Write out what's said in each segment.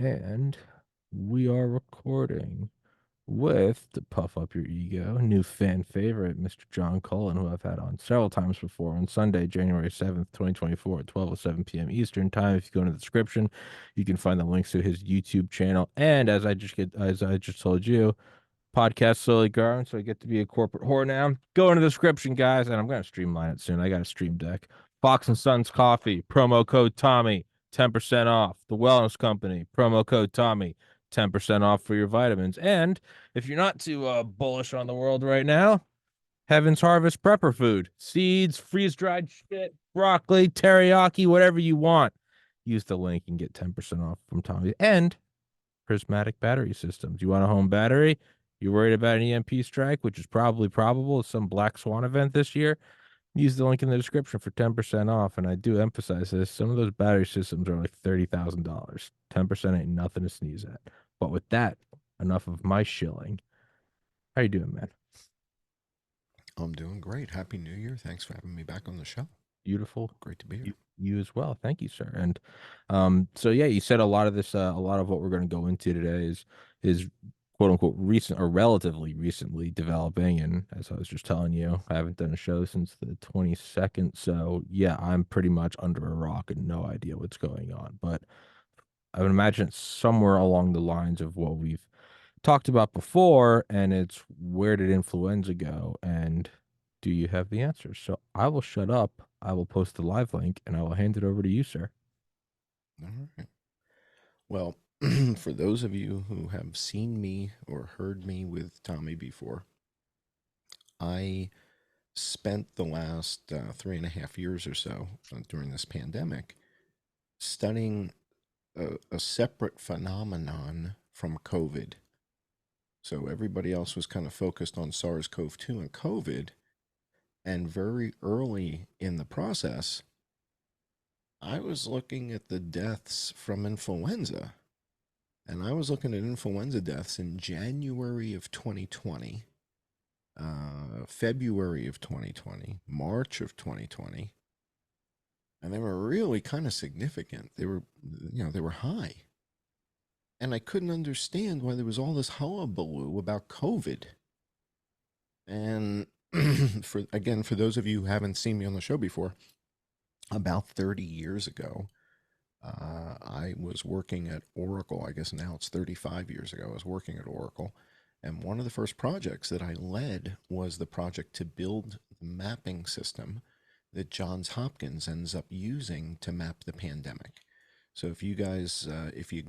And we are recording with, to puff up your ego, new fan favorite, Mr. John Cullen, who I've had on several times before on Sunday, January 7th, 2024 at 12:07 p.m. Eastern time. If you go into the description, you can find the links to his YouTube channel. And as I just told you, podcast slowly growing, so I get to be a corporate whore now. Go into the description, guys, and I'm gonna streamline it soon. I got a stream deck. Fox and Sons Coffee, promo code Tommy, 10% off. The Wellness Company, promo code Tommy, 10% off for your vitamins. And if you're not too bullish on the world right now, Heaven's Harvest prepper food, seeds, freeze dried shit, broccoli, teriyaki, whatever you want. Use the link and get 10% off from Tommy. And prismatic battery systems. You want a home battery? You're worried about an EMP strike, which is probably probable. It's some black swan event this year. Use the link in the description for 10% off. And I do emphasize this. Some of those battery systems are like $30,000. 10% ain't nothing to sneeze at. But with that, enough of my shilling. How you doing, man? I'm doing great. Happy New Year. Thanks for having me back on the show. Beautiful. Great to be You, here. you as well. Thank you, sir. And so yeah, you said a lot of this, a lot of what we're going to go into today is quote unquote recent or relatively recently developing. And as I was just telling you, I haven't done a show since the 22nd. So yeah, I'm pretty much under a rock and no idea what's going on. But I would imagine it's somewhere along the lines of what we've talked about before, and it's where did influenza go? And do you have the answers? So I will shut up. I will post the live link and I will hand it over to you, sir. All right. Well, for those of you who have seen me or heard me with Tommy before, I spent the last 3.5 years or so during this pandemic studying a separate phenomenon from COVID. So everybody else was kind of focused on SARS-CoV-2 and COVID. And very early in the process, I was looking at the deaths from influenza. And I was looking at influenza deaths in January of 2020, February of 2020, March of 2020. And they were really kind of significant. They were high. And I couldn't understand why there was all this hullabaloo about COVID. And for those of you who haven't seen me on the show before, about 30 years ago, I was working at Oracle. I guess now it's 35 years ago. I was working at Oracle. And one of the first projects that I led was the project to build the mapping system that Johns Hopkins ends up using to map the pandemic. So if you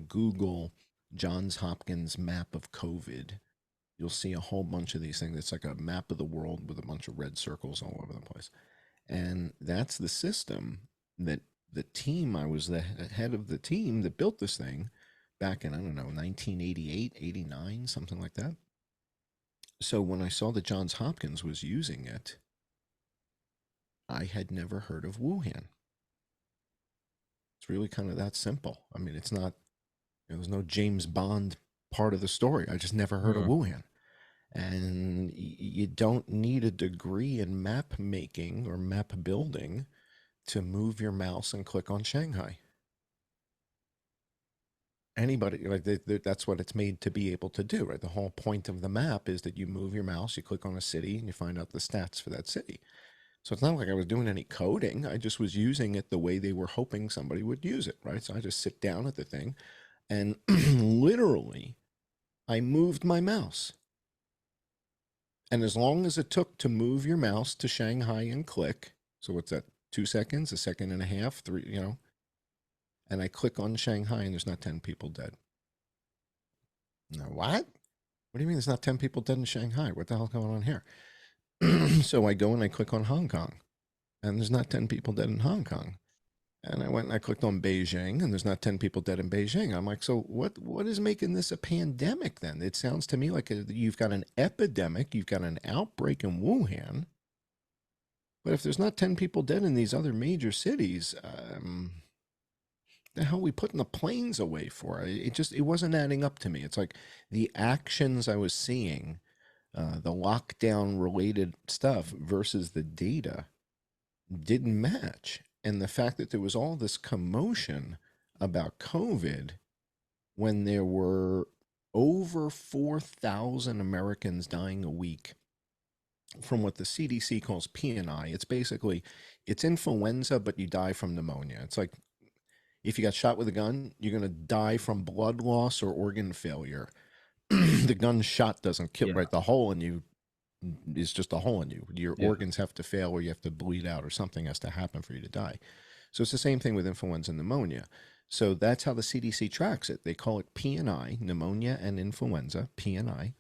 Google Johns Hopkins map of COVID, you'll see a whole bunch of these things. It's like a map of the world with a bunch of red circles all over the place. And that's the system that the team, I was the head of the team that built this thing back in, I don't know, 1988, 89, something like that. So when I saw that Johns Hopkins was using it, I had never heard of Wuhan. It's really kind of that simple. I mean, it's not, there's no James Bond part of the story. I just never heard of Hmm. Wuhan. And you don't need a degree in map making or map building to move your mouse and click on Shanghai. Anybody, like, that's what it's made to be able to do, right? The whole point of the map is that you move your mouse, you click on a city, and you find out the stats for that city. So it's not like I was doing any coding. I just was using it the way they were hoping somebody would use it, right? So I just sit down at the thing and literally I moved my mouse. And as long as it took to move your mouse to Shanghai and click, so what's that, 2 seconds, a second and a half, three, and I click on Shanghai and there's not 10 people dead. Now, what? What do you mean there's not 10 people dead in Shanghai? What the hell's going on here? So I go and I click on Hong Kong and there's not 10 people dead in Hong Kong. And I went and I clicked on Beijing and there's not 10 people dead in Beijing. I'm like, so what is making this a pandemic then? It sounds to me like you've got an epidemic, you've got an outbreak in Wuhan. But if there's not 10 people dead in these other major cities, the hell are we putting the planes away for? It wasn't adding up to me. It's like the actions I was seeing, the lockdown related stuff versus the data didn't match. And the fact that there was all this commotion about COVID when there were over 4,000 Americans dying a week from what the CDC calls PNI. It's basically it's influenza, but you die from pneumonia. It's like if you got shot with a gun, you're going to die from blood loss or organ failure. The gun shot doesn't kill, Yeah. right? The hole in you is just a hole in you. Your Yeah. organs have to fail or you have to bleed out or something has to happen for you to die. So it's the same thing with influenza and pneumonia. So that's how the CDC tracks it. They call it PNI, pneumonia and influenza, PNI,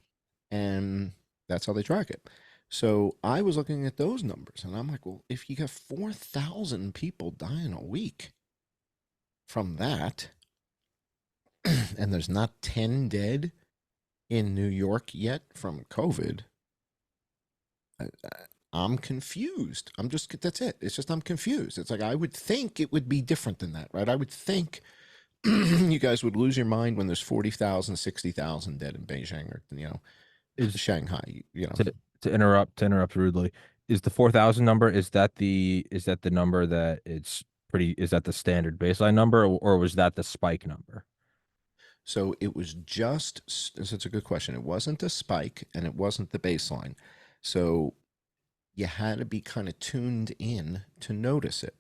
and that's how they track it. So I was looking at those numbers and I'm like, well, if you got 4,000 people dying a week from that, and there's not 10 dead in New York yet from COVID, I, I'm confused. I'm just, that's it. It's just, I'm confused. It's like, I would think it would be different than that, right? I would think you guys would lose your mind when there's 40,000, 60,000 dead in Beijing or, Is Shanghai, to to interrupt rudely. Is the 4,000 number, is that the number that it's pretty, is that the standard baseline number, or was that the spike number? So it was just, so it's a good question. It wasn't a spike and it wasn't the baseline. So you had to be kind of tuned in to notice it.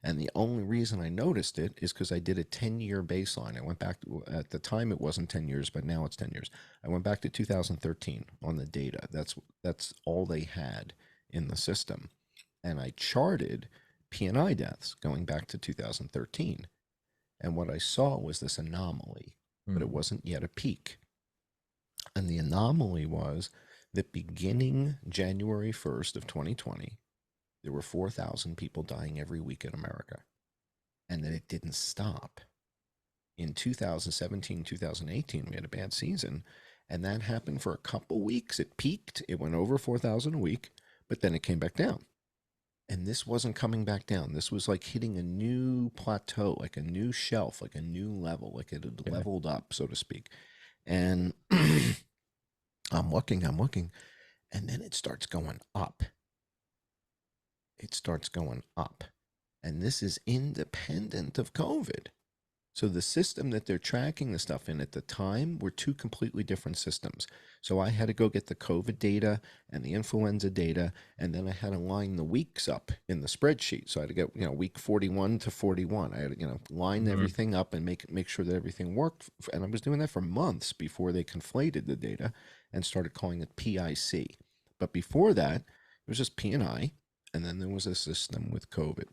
And the only reason I noticed it is because I did a 10-year baseline. I went back to, at the time it wasn't 10 years, but now it's 10 years. I went back to 2013 on the data. That's all they had in the system. And I charted PNI deaths going back to 2013. And what I saw was this anomaly, but it Hmm. wasn't yet a peak. And the anomaly was that beginning January 1st of 2020, there were 4,000 people dying every week in America. And that it didn't stop. In 2017, 2018, we had a bad season. And that happened for a couple weeks. It peaked, it went over 4,000 a week, but then it came back down. And this wasn't coming back down. This was like hitting a new plateau, like a new shelf, like a new level, like it had Okay. leveled up, so to speak. And I'm looking, and then it starts going up. It starts going up. And this is independent of COVID. So the system that they're tracking the stuff in at the time were two completely different systems. So I had to go get the COVID data and the influenza data, and then I had to line the weeks up in the spreadsheet. So I had to get, week 41 to 41. I had to, line Mhm. everything up and make sure that everything worked. And I was doing that for months before they conflated the data and started calling it PIC. But before that, it was just PNI, and then there was a system with COVID.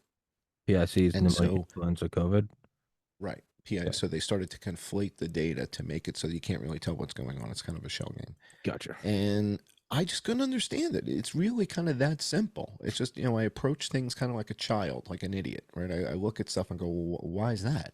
PICs, And pneumonia, so influenza, COVID. right. PI. Okay. So they started to conflate the data to make it so you can't really tell what's going on. It's kind of a shell game. Gotcha. And I just couldn't understand it. It's really kind of that simple. It's just, I approach things kind of like a child, like an idiot, right? I look at stuff and go, well, why is that?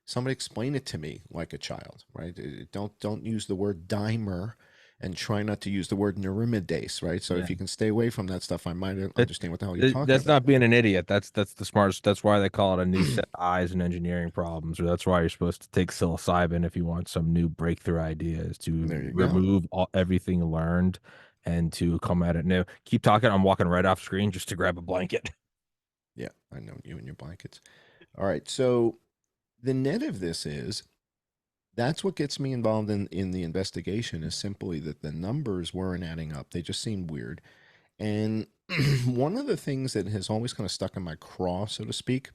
Somebody explain it to me like a child, right? Don't use the word dimer and try not to use the word neuraminidase, right? So if Yeah. you can stay away from that stuff, I might It, understand what the hell you're talking that's about. not being an idiot. That's the smartest. That's why they call it a new set of eyes in engineering problems, or that's why you're supposed to take psilocybin if you want some new breakthrough ideas to There you go. remove everything learned and to come at it new. Keep talking. I'm walking right off screen just to grab a blanket. Yeah, I know you and your blankets. All right. So the net of this is that's what gets me involved in the investigation is simply that the numbers weren't adding up. They just seemed weird. And one of the things that has always kind of stuck in my craw, so to speak,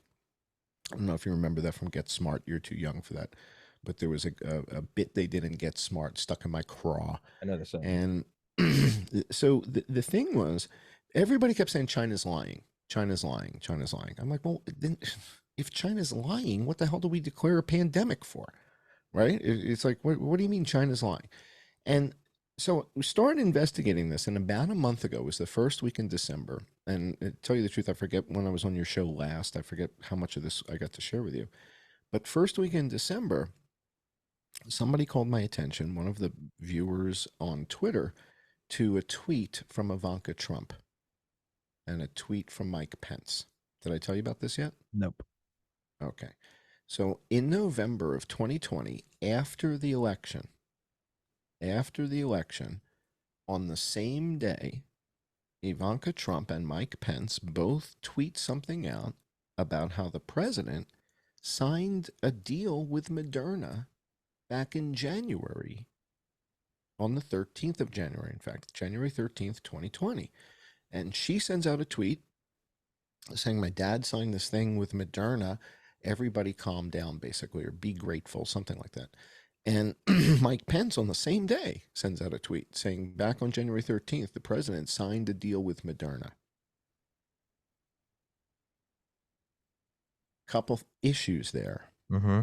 I don't know if you remember that from Get Smart. You're too young for that. But there was a bit they did in Get Smart stuck in my craw. I know the saying. And so the thing was, everybody kept saying China's lying. China's lying. China's lying. I'm like, well, then if China's lying, what the hell do we declare a pandemic for? Right? It's like, what do you mean China's lying? And so we started investigating this, and about a month ago was the first week in December. And to tell you the truth, I forget when I was on your show last. I forget how much of this I got to share with you. But first week in December, somebody called my attention, one of the viewers on Twitter, to a tweet from Ivanka Trump and a tweet from Mike Pence. Did I tell you about this yet? Nope. Okay. So in November of 2020, after the election, on the same day, Ivanka Trump and Mike Pence both tweet something out about how the president signed a deal with Moderna back in January, on the 13th of January, in fact, January 13th, 2020. And she sends out a tweet saying, my dad signed this thing with Moderna. Everybody calm down, basically, or be grateful, something like that. And Mike Pence on the same day sends out a tweet saying, back on January 13th, the president signed a deal with Moderna. Couple issues there, Mm-hmm.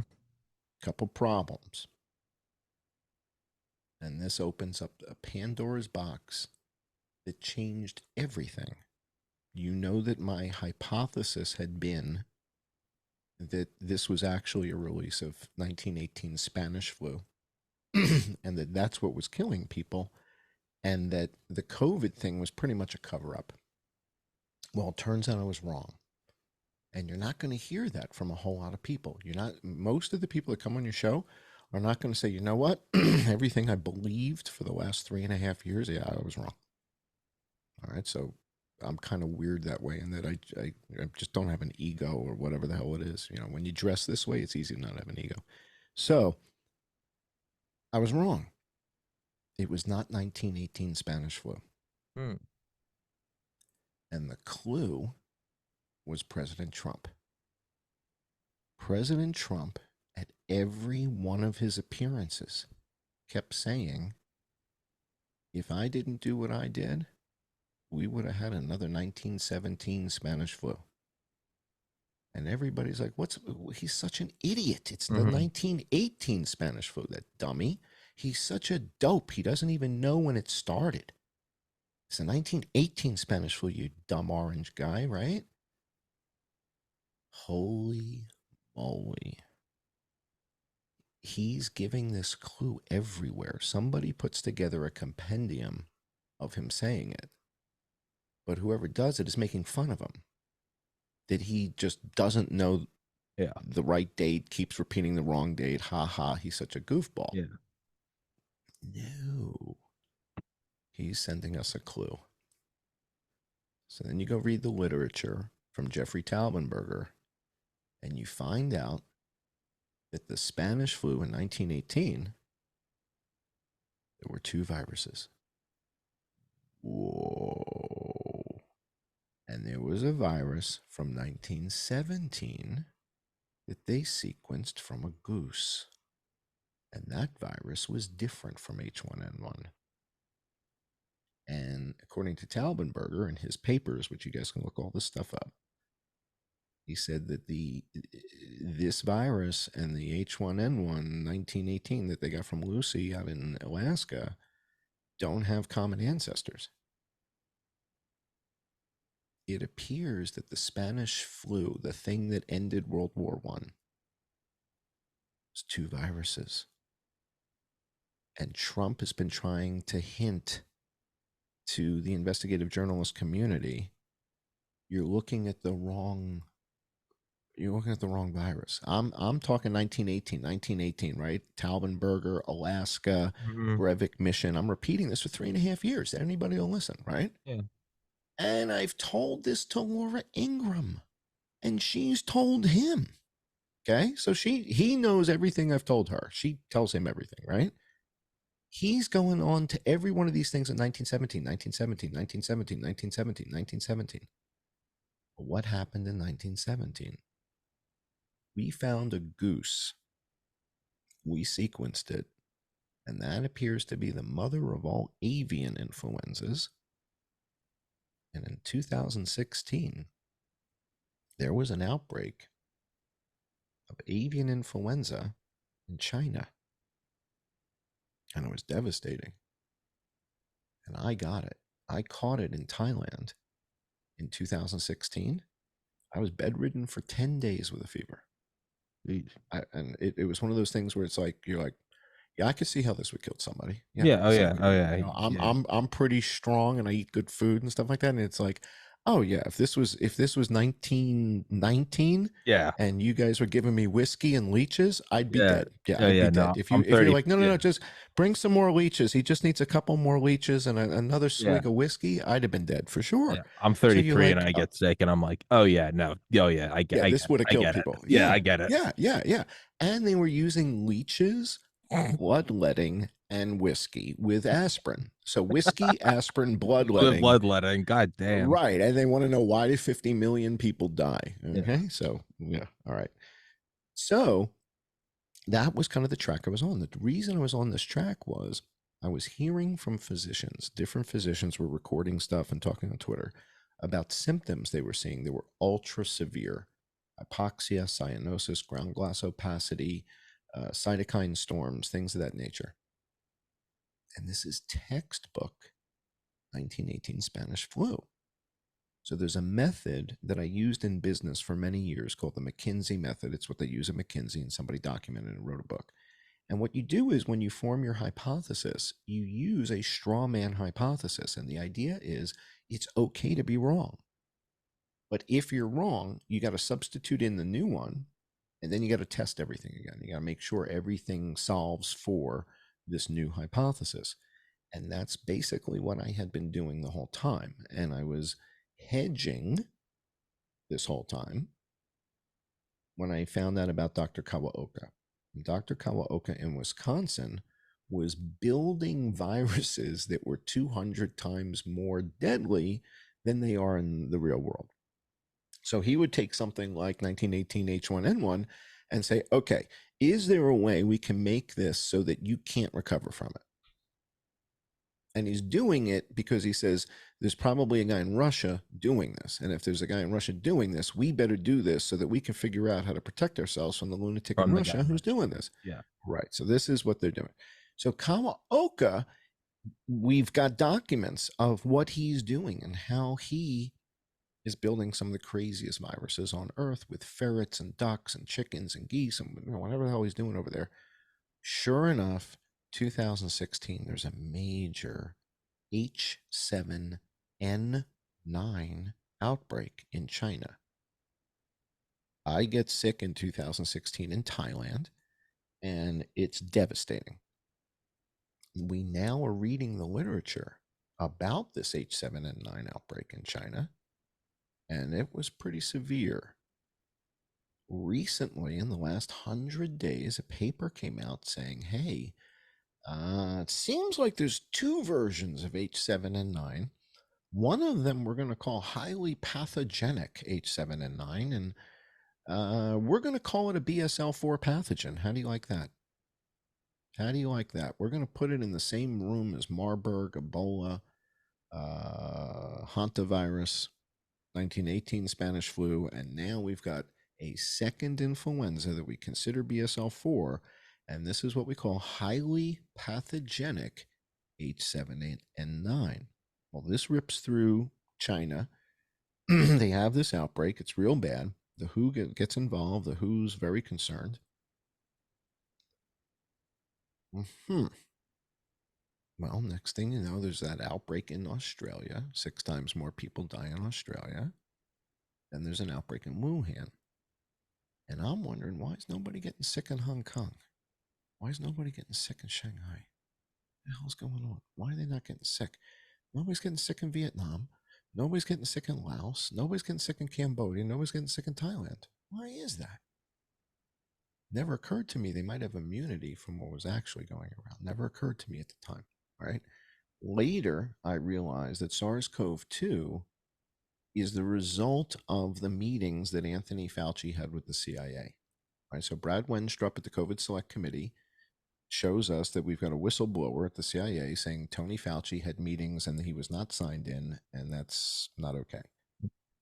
couple problems. And this opens up a Pandora's box that changed everything. You know that my hypothesis had been that this was actually a release of 1918 Spanish flu, and that that's what was killing people, and that the COVID thing was pretty much a cover up. Well, it turns out I was wrong. And you're not going to hear that from a whole lot of people. You're not, most of the people that come on your show are not going to say, you know what, everything I believed for the last 3.5 years, yeah, I was wrong. All right, so I'm kind of weird that way, in that I just don't have an ego, or whatever the hell it is. You know, when you dress this way, it's easy to not have an ego. So I was wrong. It was not 1918 Spanish flu. Hmm. And the clue was President Trump. President Trump, at every one of his appearances, kept saying, if I didn't do what I did, we would have had another 1917 Spanish flu. And everybody's like, he's such an idiot. It's the 1918 Spanish flu, that dummy. He's such a dope. He doesn't even know when it started. It's the 1918 Spanish flu, you dumb orange guy, right? Holy moly. He's giving this clue everywhere. Somebody puts together a compendium of him saying it, but whoever does it is making fun of him. That he just doesn't know the right date, keeps repeating the wrong date. Ha ha, he's such a goofball. Yeah. No. He's sending us a clue. So then you go read the literature from Jeffrey Taubenberger, and you find out that the Spanish flu in 1918, there were 2 viruses. Whoa. And there was a virus from 1917 that they sequenced from a goose. And that virus was different from H1N1. And according to Taubenberger in his papers, which you guys can look all this stuff up, he said that this virus and the H1N1 1918 that they got from Lucy out in Alaska don't have common ancestors. It appears that the Spanish flu, the thing that ended World War I, was 2 viruses. And Trump has been trying to hint to the investigative journalist community, you're looking at the wrong virus. I'm talking 1918, right? Taubenberger, Alaska, Breivik mission. I'm repeating this for 3.5 years. Anybody will listen, right? Yeah. And I've told this to Laura Ingraham, and she's told him. Okay, so he knows everything I've told her. She tells him everything, right? He's going on to every one of these things in 1917, 1917, 1917, 1917, 1917. But what happened in 1917? We found a goose. We sequenced it. And that appears to be the mother of all avian influenzas. And in 2016, there was an outbreak of avian influenza in China. And it was devastating. And I got it. I caught it in Thailand in 2016. I was bedridden for 10 days with a fever. And it was one of those things where it's like, you're like, yeah, I could see how this would kill somebody. Yeah. Oh, yeah. Oh, yeah. You know, I'm pretty strong and I eat good food and stuff like that. And it's like, oh yeah, if this was 1919, yeah, and you guys were giving me whiskey and leeches, I'd be dead. Yeah, I'd be dead. If you're like, no, just bring some more leeches. He just needs a couple more leeches and another swig of whiskey. I'd have been dead for sure. Yeah. I'm 33 and I get sick, and I'm like, oh yeah, no, oh yeah, I get. This would have killed people. Yeah, I get it. Yeah. And they were using leeches bloodletting and whiskey with aspirin. So whiskey, aspirin, With bloodletting. bloodletting, god damn. Right. And they want to know, why did 50 million people die? Yeah. Okay. So, yeah. All right. So that was kind of the track I was on. The reason I was on this track was I was hearing from physicians. Different physicians were recording stuff and talking on Twitter about symptoms they were seeing that were ultra severe: hypoxia, cyanosis, ground glass opacity, cytokine storms, things of that nature. And this is textbook 1918 Spanish flu. So there's a method that I used in business for many years called the McKinsey method. It's what they use at McKinsey, and somebody documented and wrote a book. And what you do is, when you form your hypothesis, you use a straw man hypothesis. And the idea is, it's okay to be wrong. But if you're wrong, you got to substitute in the new one, and then you got to test everything again. You got to make sure everything solves for this new hypothesis. And that's basically what I had been doing the whole time. And I was hedging this whole time when I found out about Dr. Kawaoka. Dr. Kawaoka in Wisconsin was building viruses that were 200 times more deadly than they are in the real world. So he would take something like 1918 H1N1 and say, okay, is there a way we can make this so that you can't recover from it? And he's doing it because he says there's probably a guy in Russia doing this. And if there's a guy in Russia doing this, we better do this so that we can figure out how to protect ourselves from the lunatic in From the Russia who's government. doing this. Yeah. Right. So this is what they're doing. So Kawaoka, we've got documents of what he's doing and how he is building some of the craziest viruses on Earth with ferrets and ducks and chickens and geese and whatever the hell he's doing over there. Sure enough, 2016, there's a major H7N9 outbreak in China. I get sick in 2016 in Thailand, and it's devastating. We now are reading the literature about this H7N9 outbreak in China, and it was pretty severe. Recently, in the last 100 days, a paper came out saying, hey, it seems like there's two versions of H7N9. One of them we're going to call highly pathogenic H7N9, and we're going to call it a BSL-4 pathogen. How do you like that? How do you like that? We're going to put it in the same room as Marburg, Ebola, hantavirus, 1918 Spanish flu, and now we've got a second influenza that we consider BSL-4, and this is what we call highly pathogenic H7N9. Well, this rips through China. They have this outbreak. It's real bad. The WHO gets involved. The WHO's very concerned. Well, next thing you know, there's that outbreak in Australia. 6 times more people die in Australia. Then there's an outbreak in Wuhan. And I'm wondering, why is nobody getting sick in Hong Kong? Why is nobody getting sick in Shanghai? What the hell's going on? Why are they not getting sick? Nobody's getting sick in Vietnam. Nobody's getting sick in Laos. Nobody's getting sick in Cambodia. Nobody's getting sick in Thailand. Why is that? Never occurred to me they might have immunity from what was actually going around. Never occurred to me at the time. Right? Later, I realized that SARS-CoV-2 is the result of the meetings that Anthony Fauci had with the CIA. Right? So Brad Wenstrup at the COVID Select Committee shows us that we've got a whistleblower at the CIA saying Tony Fauci had meetings and he was not signed in, and that's not okay.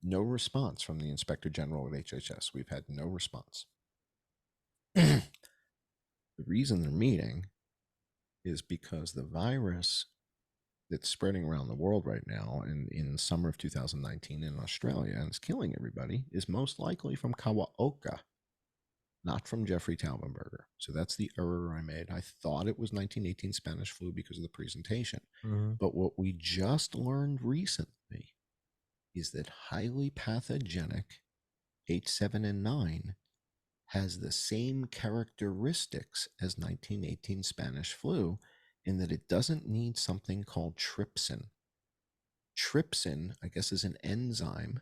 No response from the Inspector General at HHS. We've had no response. The reason they're meeting is because the virus that's spreading around the world right now in summer of 2019 in Australia and is killing everybody is most likely from Kawaoka, not from Jeffrey Taubenberger. So that's the error I made. I thought it was 1918 Spanish flu because of the presentation. Mm-hmm. But what we just learned recently is that highly pathogenic H7N9 has the same characteristics as 1918 Spanish flu in that it doesn't need something called trypsin. Trypsin, I guess, is an enzyme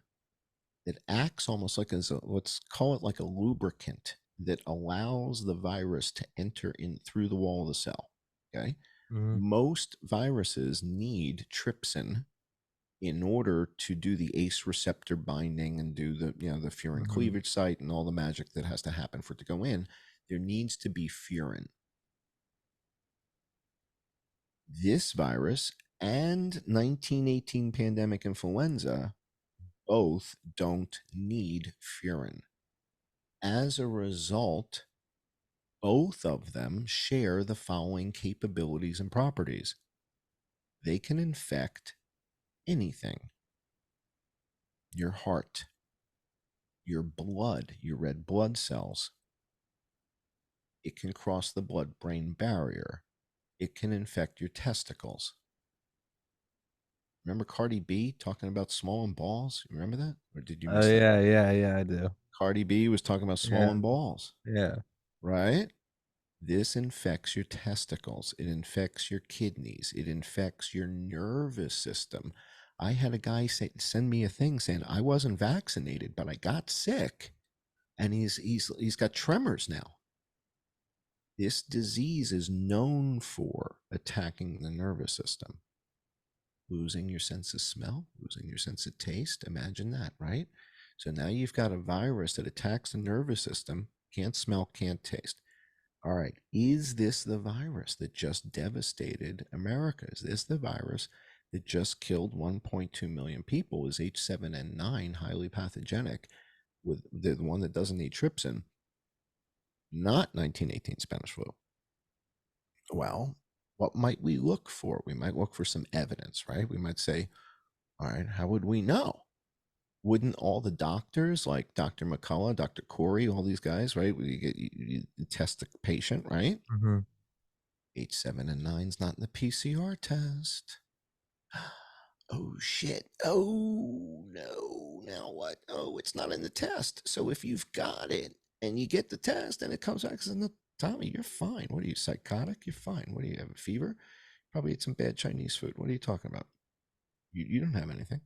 that acts almost like let's call it like a lubricant that allows the virus to enter in through the wall of the cell. Okay. Mhm. Most viruses need trypsin in order to do the ACE receptor binding and do the, the furin Mhm. cleavage site and all the magic that has to happen for it to go in. There needs to be furin. This virus and 1918 pandemic influenza both don't need furin. As a result, both of them share the following capabilities and properties. They can infect anything: your heart, your blood, your red blood cells. It can cross the blood brain barrier. It can infect your testicles. Remember Cardi B talking about swollen balls? You remember that? Or did you Oh, miss that? yeah, yeah, yeah, I do. Cardi B was talking about Yeah, swollen balls, yeah. right? This infects your testicles. It infects your kidneys. It infects your nervous system. I had a guy send me a thing saying I wasn't vaccinated, but I got sick, and he's got tremors now. This disease is known for attacking the nervous system, losing your sense of smell, losing your sense of taste. Imagine that, right? So now you've got a virus that attacks the nervous system, can't smell, can't taste. All right, is this the virus that just devastated America? Is this the virus that just killed 1.2 million people? Is H7N9 highly pathogenic, with the one that doesn't need trypsin? Not 1918 Spanish flu. Well, what might we look for? We might look for some evidence, right? We might say, all right, how would we know? Wouldn't all the doctors, like Dr. McCullough, Dr. Corey, all these guys, right? You test the patient, right? Mhm. H7N9 is not in the PCR test. Oh shit. Oh no. Now what? Oh, it's not in the test. So if you've got it and you get the test and it comes back as no, Tommy, you're fine. What are you, psychotic? You're fine. What do you have? A fever? Probably ate some bad Chinese food. What are you talking about? You don't have anything.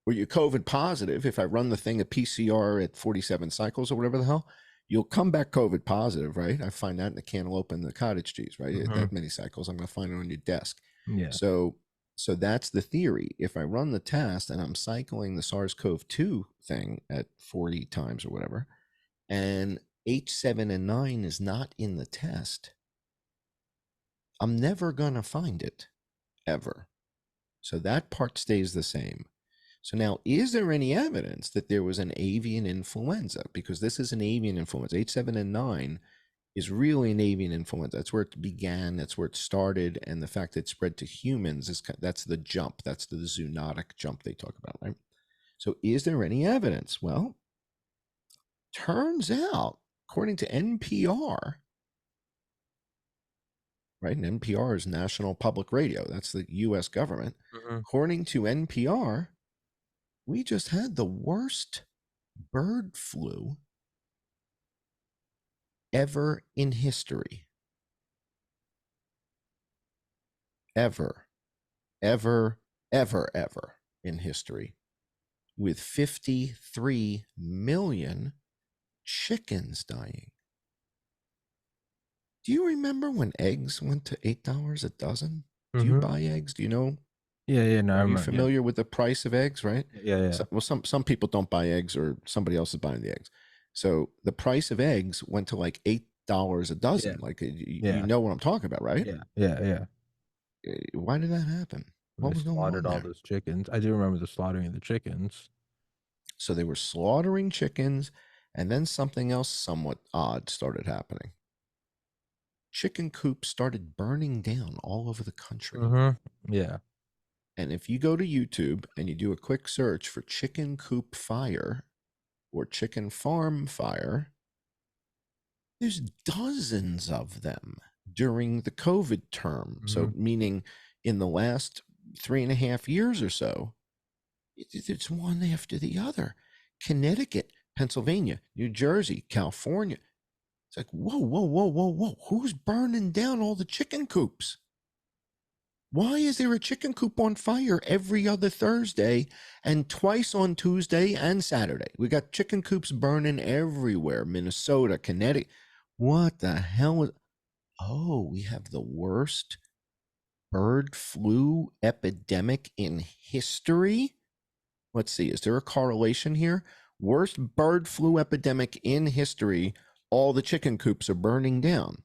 Or you're COVID positive. If I run the thing at PCR at 47 cycles or whatever the hell, you'll come back COVID positive, right? I find that in the cantaloupe and the cottage cheese, right? At Mhm. that many cycles, I'm going to find it on your desk. Yeah. So, so that's the theory. If I run the test and I'm cycling the SARS-CoV-2 thing at 40 times or whatever, and H7N9 is not in the test, I'm never going to find it ever. So that part stays the same. So now, is there any evidence that there was an avian influenza? Because this is an avian influenza. H7N9 is really an avian influenza. That's where it began. That's where it started. And the fact that it spread to humans is that's the jump. That's the zoonotic jump they talk about, right? So is there any evidence? Well, turns out, according to NPR, right? And NPR is National Public Radio. That's the US government. Mhm. According to NPR, we just had the worst bird flu ever in history. Ever, ever, ever in history. With 53 million chickens dying. Do you remember when eggs went to $8 a dozen? Do you Mhm. buy eggs? Do you know? Yeah, yeah, no, I Are you remember, yeah. familiar with the price of eggs, right? Yeah, yeah. So, well, some people don't buy eggs, or somebody else is buying the eggs. So the price of eggs went to like $8 a Yeah, dozen. Like you yeah, know what I'm talking about, right? yeah, yeah, yeah. Why did that happen? When What they was going on slaughtered all there? those chickens. I do remember the slaughtering of the chickens. So they were slaughtering chickens, and then something else somewhat odd started happening. Chicken coops started burning down all over the country. Mhm. Yeah. And if you go to YouTube and you do a quick search for chicken coop fire or chicken farm fire, there's dozens of them during the COVID term. So, Mhm. meaning in the last 3.5 years or so, it's one after the other. Connecticut, Pennsylvania, New Jersey, California. It's like, whoa, whoa, whoa, whoa, whoa. Who's burning down all the chicken coops? Why is there a chicken coop on fire every other Thursday and twice on Tuesday and Saturday? We got chicken coops burning everywhere. Minnesota, Connecticut. What the hell is. Oh, we have the worst bird flu epidemic in history. Let's see. Is there a correlation here? Worst bird flu epidemic in history. All the chicken coops are burning down.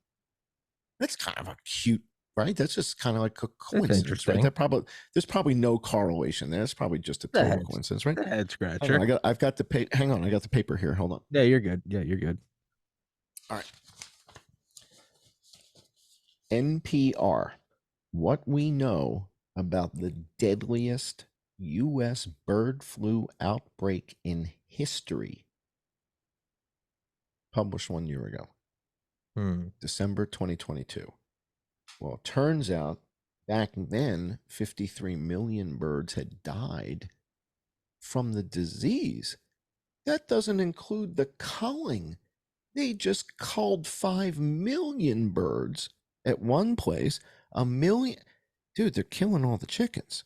That's kind of a cute, right? That's just kind of like a That's coincidence, right? interesting. There's probably no correlation there. It's probably just a The total head, coincidence, right? the head Hang on, scratcher. I've got the hang on, I got the paper here. Hold on. Yeah, you're good. Yeah, you're good. All right. NPR. What we know about the deadliest U.S. bird flu outbreak in history. Published 1 year ago, December 2022. Well, it turns out back then, 53 million birds had died from the disease. That doesn't include the culling. They just culled 5 million birds at one place. A million. Dude, they're killing all the chickens.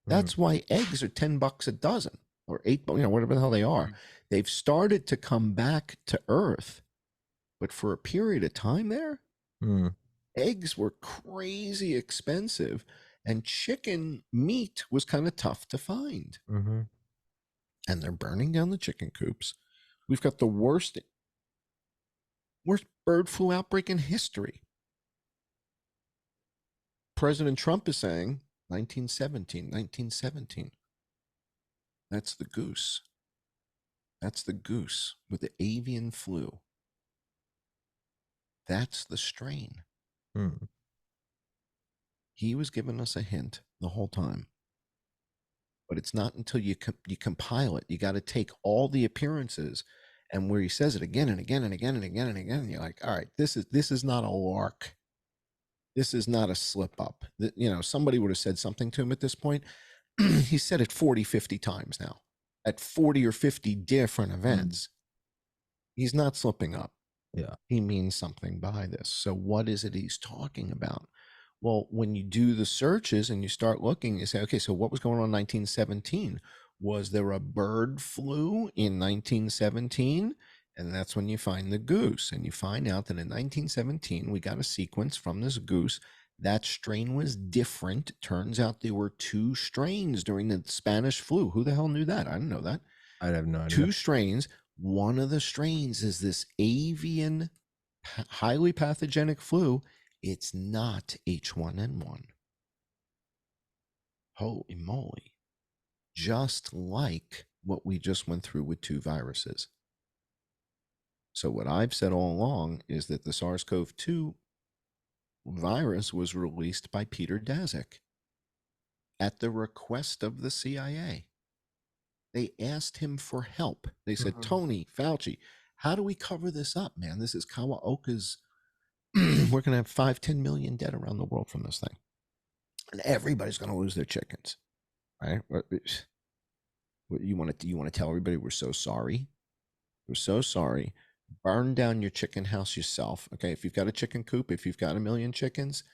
Mm. That's why eggs are $10 a dozen or eight, whatever the hell they are. They've started to come back to earth, but for a period of time there, Mm. eggs were crazy expensive and chicken meat was kind of tough to find. Mm-hmm. And they're burning down the chicken coops. We've got the worst bird flu outbreak in history. President Trump is saying 1917, 1917. That's the goose. That's the goose with the avian flu. That's the strain. Mm. He was giving us a hint the whole time. But it's not until you compile it. You got to take all the appearances and where he says it again and again and again and again and again. And you're like, all right, this is not a lark. This is not a slip up. Somebody would have said something to him at this point. He said it 40, 50 times now at 40 or 50 different events. He's not slipping up. Yeah. He means something by this. So what is it he's talking about? Well, when you do the searches and you start looking, you say, okay, so what was going on in 1917? Was there a bird flu in 1917? And that's when you find the goose. And you find out that in 1917, we got a sequence from this goose. That strain was different. Turns out there were two strains during the Spanish flu. Who the hell knew that? I didn't know that. I'd have no idea. Two strains. One of the strains is this avian, highly pathogenic flu. It's not H1N1. Holy moly. Just like what we just went through with two viruses. So what I've said all along is that the SARS-CoV-2 virus was released by Peter Daszak at the request of the CIA. They asked him for help. They said, Tony, Fauci, how do we cover this up, man? This is Kawaoka's. We're going to have 5-10 million dead around the world from this thing. And everybody's going to lose their chickens. Right? What you want to tell everybody we're so sorry? We're so sorry. Burn down your chicken house yourself. Okay. If you've got a chicken coop, if you've got 1 million chickens,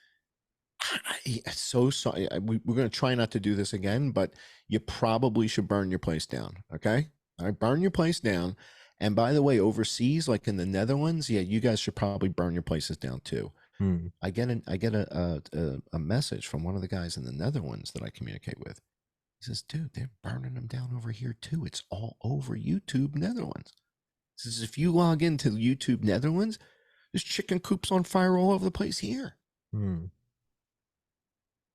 I'm so sorry. We're going to try not to do this again, but you probably should burn your place down. Okay. All right. Burn your place down. And by the way, overseas, like in the Netherlands, yeah, you guys should probably burn your places down too. I get a message from one of the guys in the Netherlands that I communicate with. He says, dude, they're burning them down over here too. It's all over YouTube Netherlands. He says, if you log into YouTube Netherlands, there's chicken coops on fire all over the place here.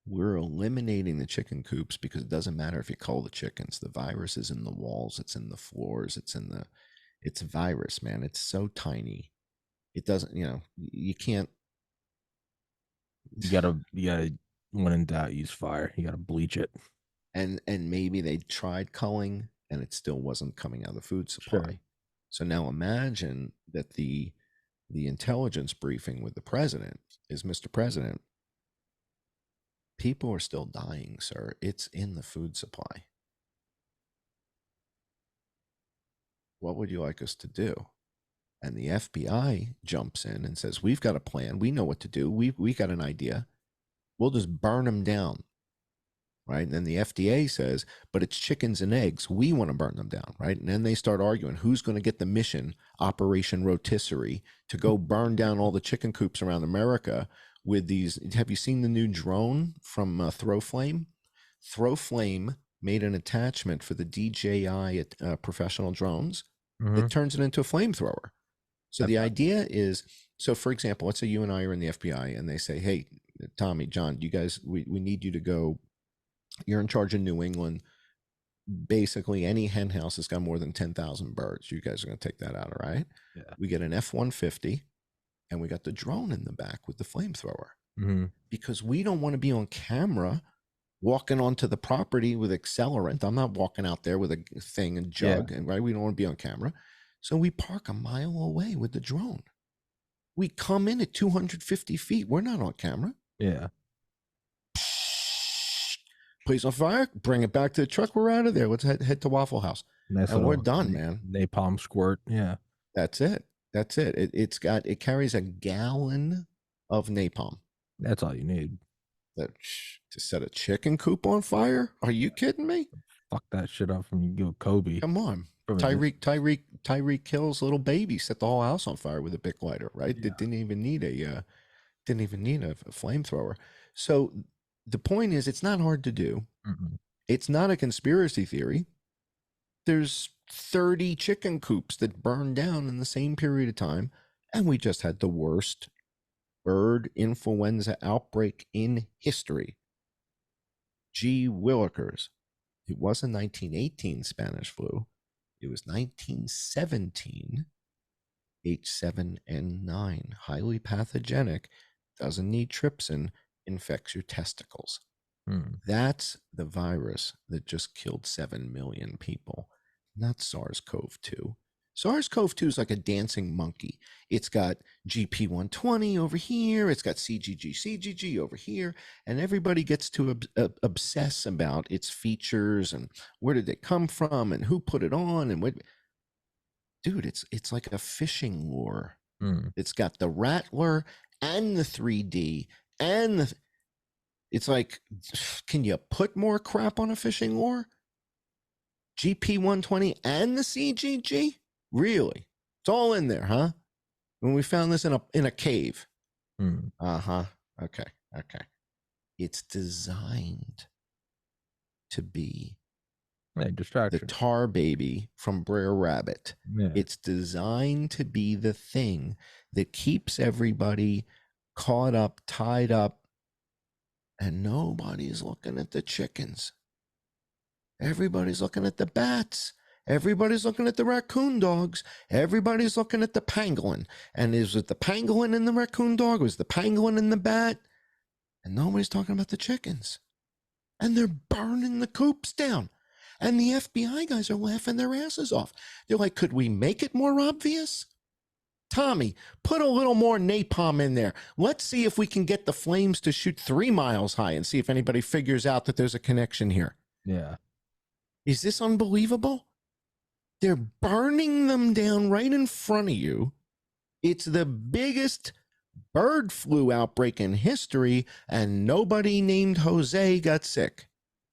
We're eliminating the chicken coops because it doesn't matter if you cull the chickens. The virus is in the walls. It's in the floors. It's virus, man. It's so tiny. It doesn't, you can't. You gotta, when in doubt, use fire. You gotta bleach it. And maybe they tried culling and it still wasn't coming out of the food supply. Sure. So now imagine that the intelligence briefing with the president is, Mr. President, people are still dying, sir. It's in the food supply. What would you like us to do? And the FBI jumps in and says, we've got a plan. We know what to do. We got an idea. We'll just burn them down. Right. And then the FDA says, but it's chickens and eggs. We want to burn them down. Right. And then they start arguing who's going to get the mission, Operation Rotisserie, to go burn down all the chicken coops around America with these. Have you seen the new drone from Throwflame? Throwflame made an attachment for the DJI professional drones Mm-hmm. that turns it into a flamethrower. So the idea is, so for example, let's say you and I are in the FBI and they say, hey, Tommy, John, you guys, we need you to go. You're in charge of New England. Basically, any hen house that's got more than 10,000 birds, you guys are going to take that out, all right? Yeah. We get an F-150, and we got the drone in the back with the flamethrower. Mm-hmm. Because we don't want to be on camera walking onto the property with accelerant. I'm not walking out there with a thing and jug, and right? We don't want to be on camera. So we park a mile away with the drone. We come in at 250 feet. We're not on camera. Yeah. Place on fire, bring it back to the truck. We're out of there. Let's head to Waffle House. Nice And we're little done, man. napalm squirt. Yeah. That's it. That's it. It carries a gallon of napalm. That's all you need. That to set a chicken coop on fire? Are you kidding me? Fuck that shit up from you, Kobe. Come on. Tyreek kills little baby, set the whole house on fire with a Bic lighter, right? Yeah. It didn't even need a flamethrower. So the point is, it's not hard to do. Mm-mm. It's not a conspiracy theory. There's 30 chicken coops that burned down in the same period of time, and we just had the worst bird influenza outbreak in history. Gee willikers. It wasn't 1918 Spanish flu. It was 1917 H7N9. Highly pathogenic, doesn't need trypsin, infects your testicles. That's the virus that just killed 7 million people, not SARS-CoV-2. SARS-CoV-2 is like a dancing monkey. It's got GP120 over here. It's got CGG over here. And everybody gets to obsess about its features and where did they come from and who put it on and what. Dude, it's like a fishing lure. It's got the rattler and the 3D and the. It's like, can you put more crap on a fishing lure? GP120 and the CGG? Really? It's all in there, huh? When we found this in a cave. Uh-huh. Okay. It's designed to be distraction. the tar baby from Brer Rabbit. Yeah. It's designed to be the thing that keeps everybody caught up, tied up, and nobody's looking at the chickens. Everybody's looking at the bats. Everybody's looking at the raccoon dogs. Everybody's looking at the pangolin. And is it the pangolin and the raccoon dog? Was the pangolin and the bat? And nobody's talking about the chickens. And they're burning the coops down. And the FBI guys are laughing their asses off. They're like, could we make it more obvious? Tommy, put a little more napalm in there. Let's see if we can get the flames to shoot 3 miles high and see if anybody figures out that there's a connection here. Yeah. Is this unbelievable? They're burning them down right in front of you. It's the biggest bird flu outbreak in history, and nobody named Jose got sick.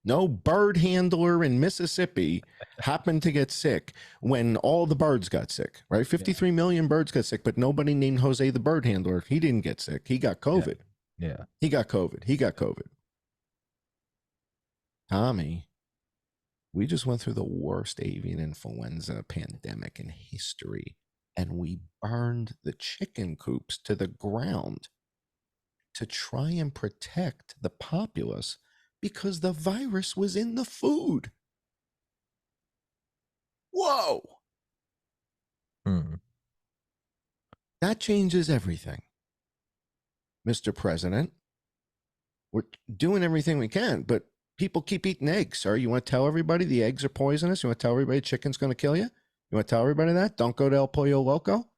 No bird handler in Mississippi happened to get sick when all the birds got sick, right? 53 million birds got sick, but nobody named Jose the bird handler. He didn't get sick. He got COVID. Yeah. He got COVID. Tommy, we just went through the worst avian influenza pandemic in history, and we burned the chicken coops to the ground to try and protect the populace because the virus was in the food. Whoa. That changes everything. Mr. President, we're doing everything we can, but people keep eating eggs, sir. You want to tell everybody the eggs are poisonous? You want to tell everybody chicken's going to kill you? You want to tell everybody that? Don't go to El Pollo Loco?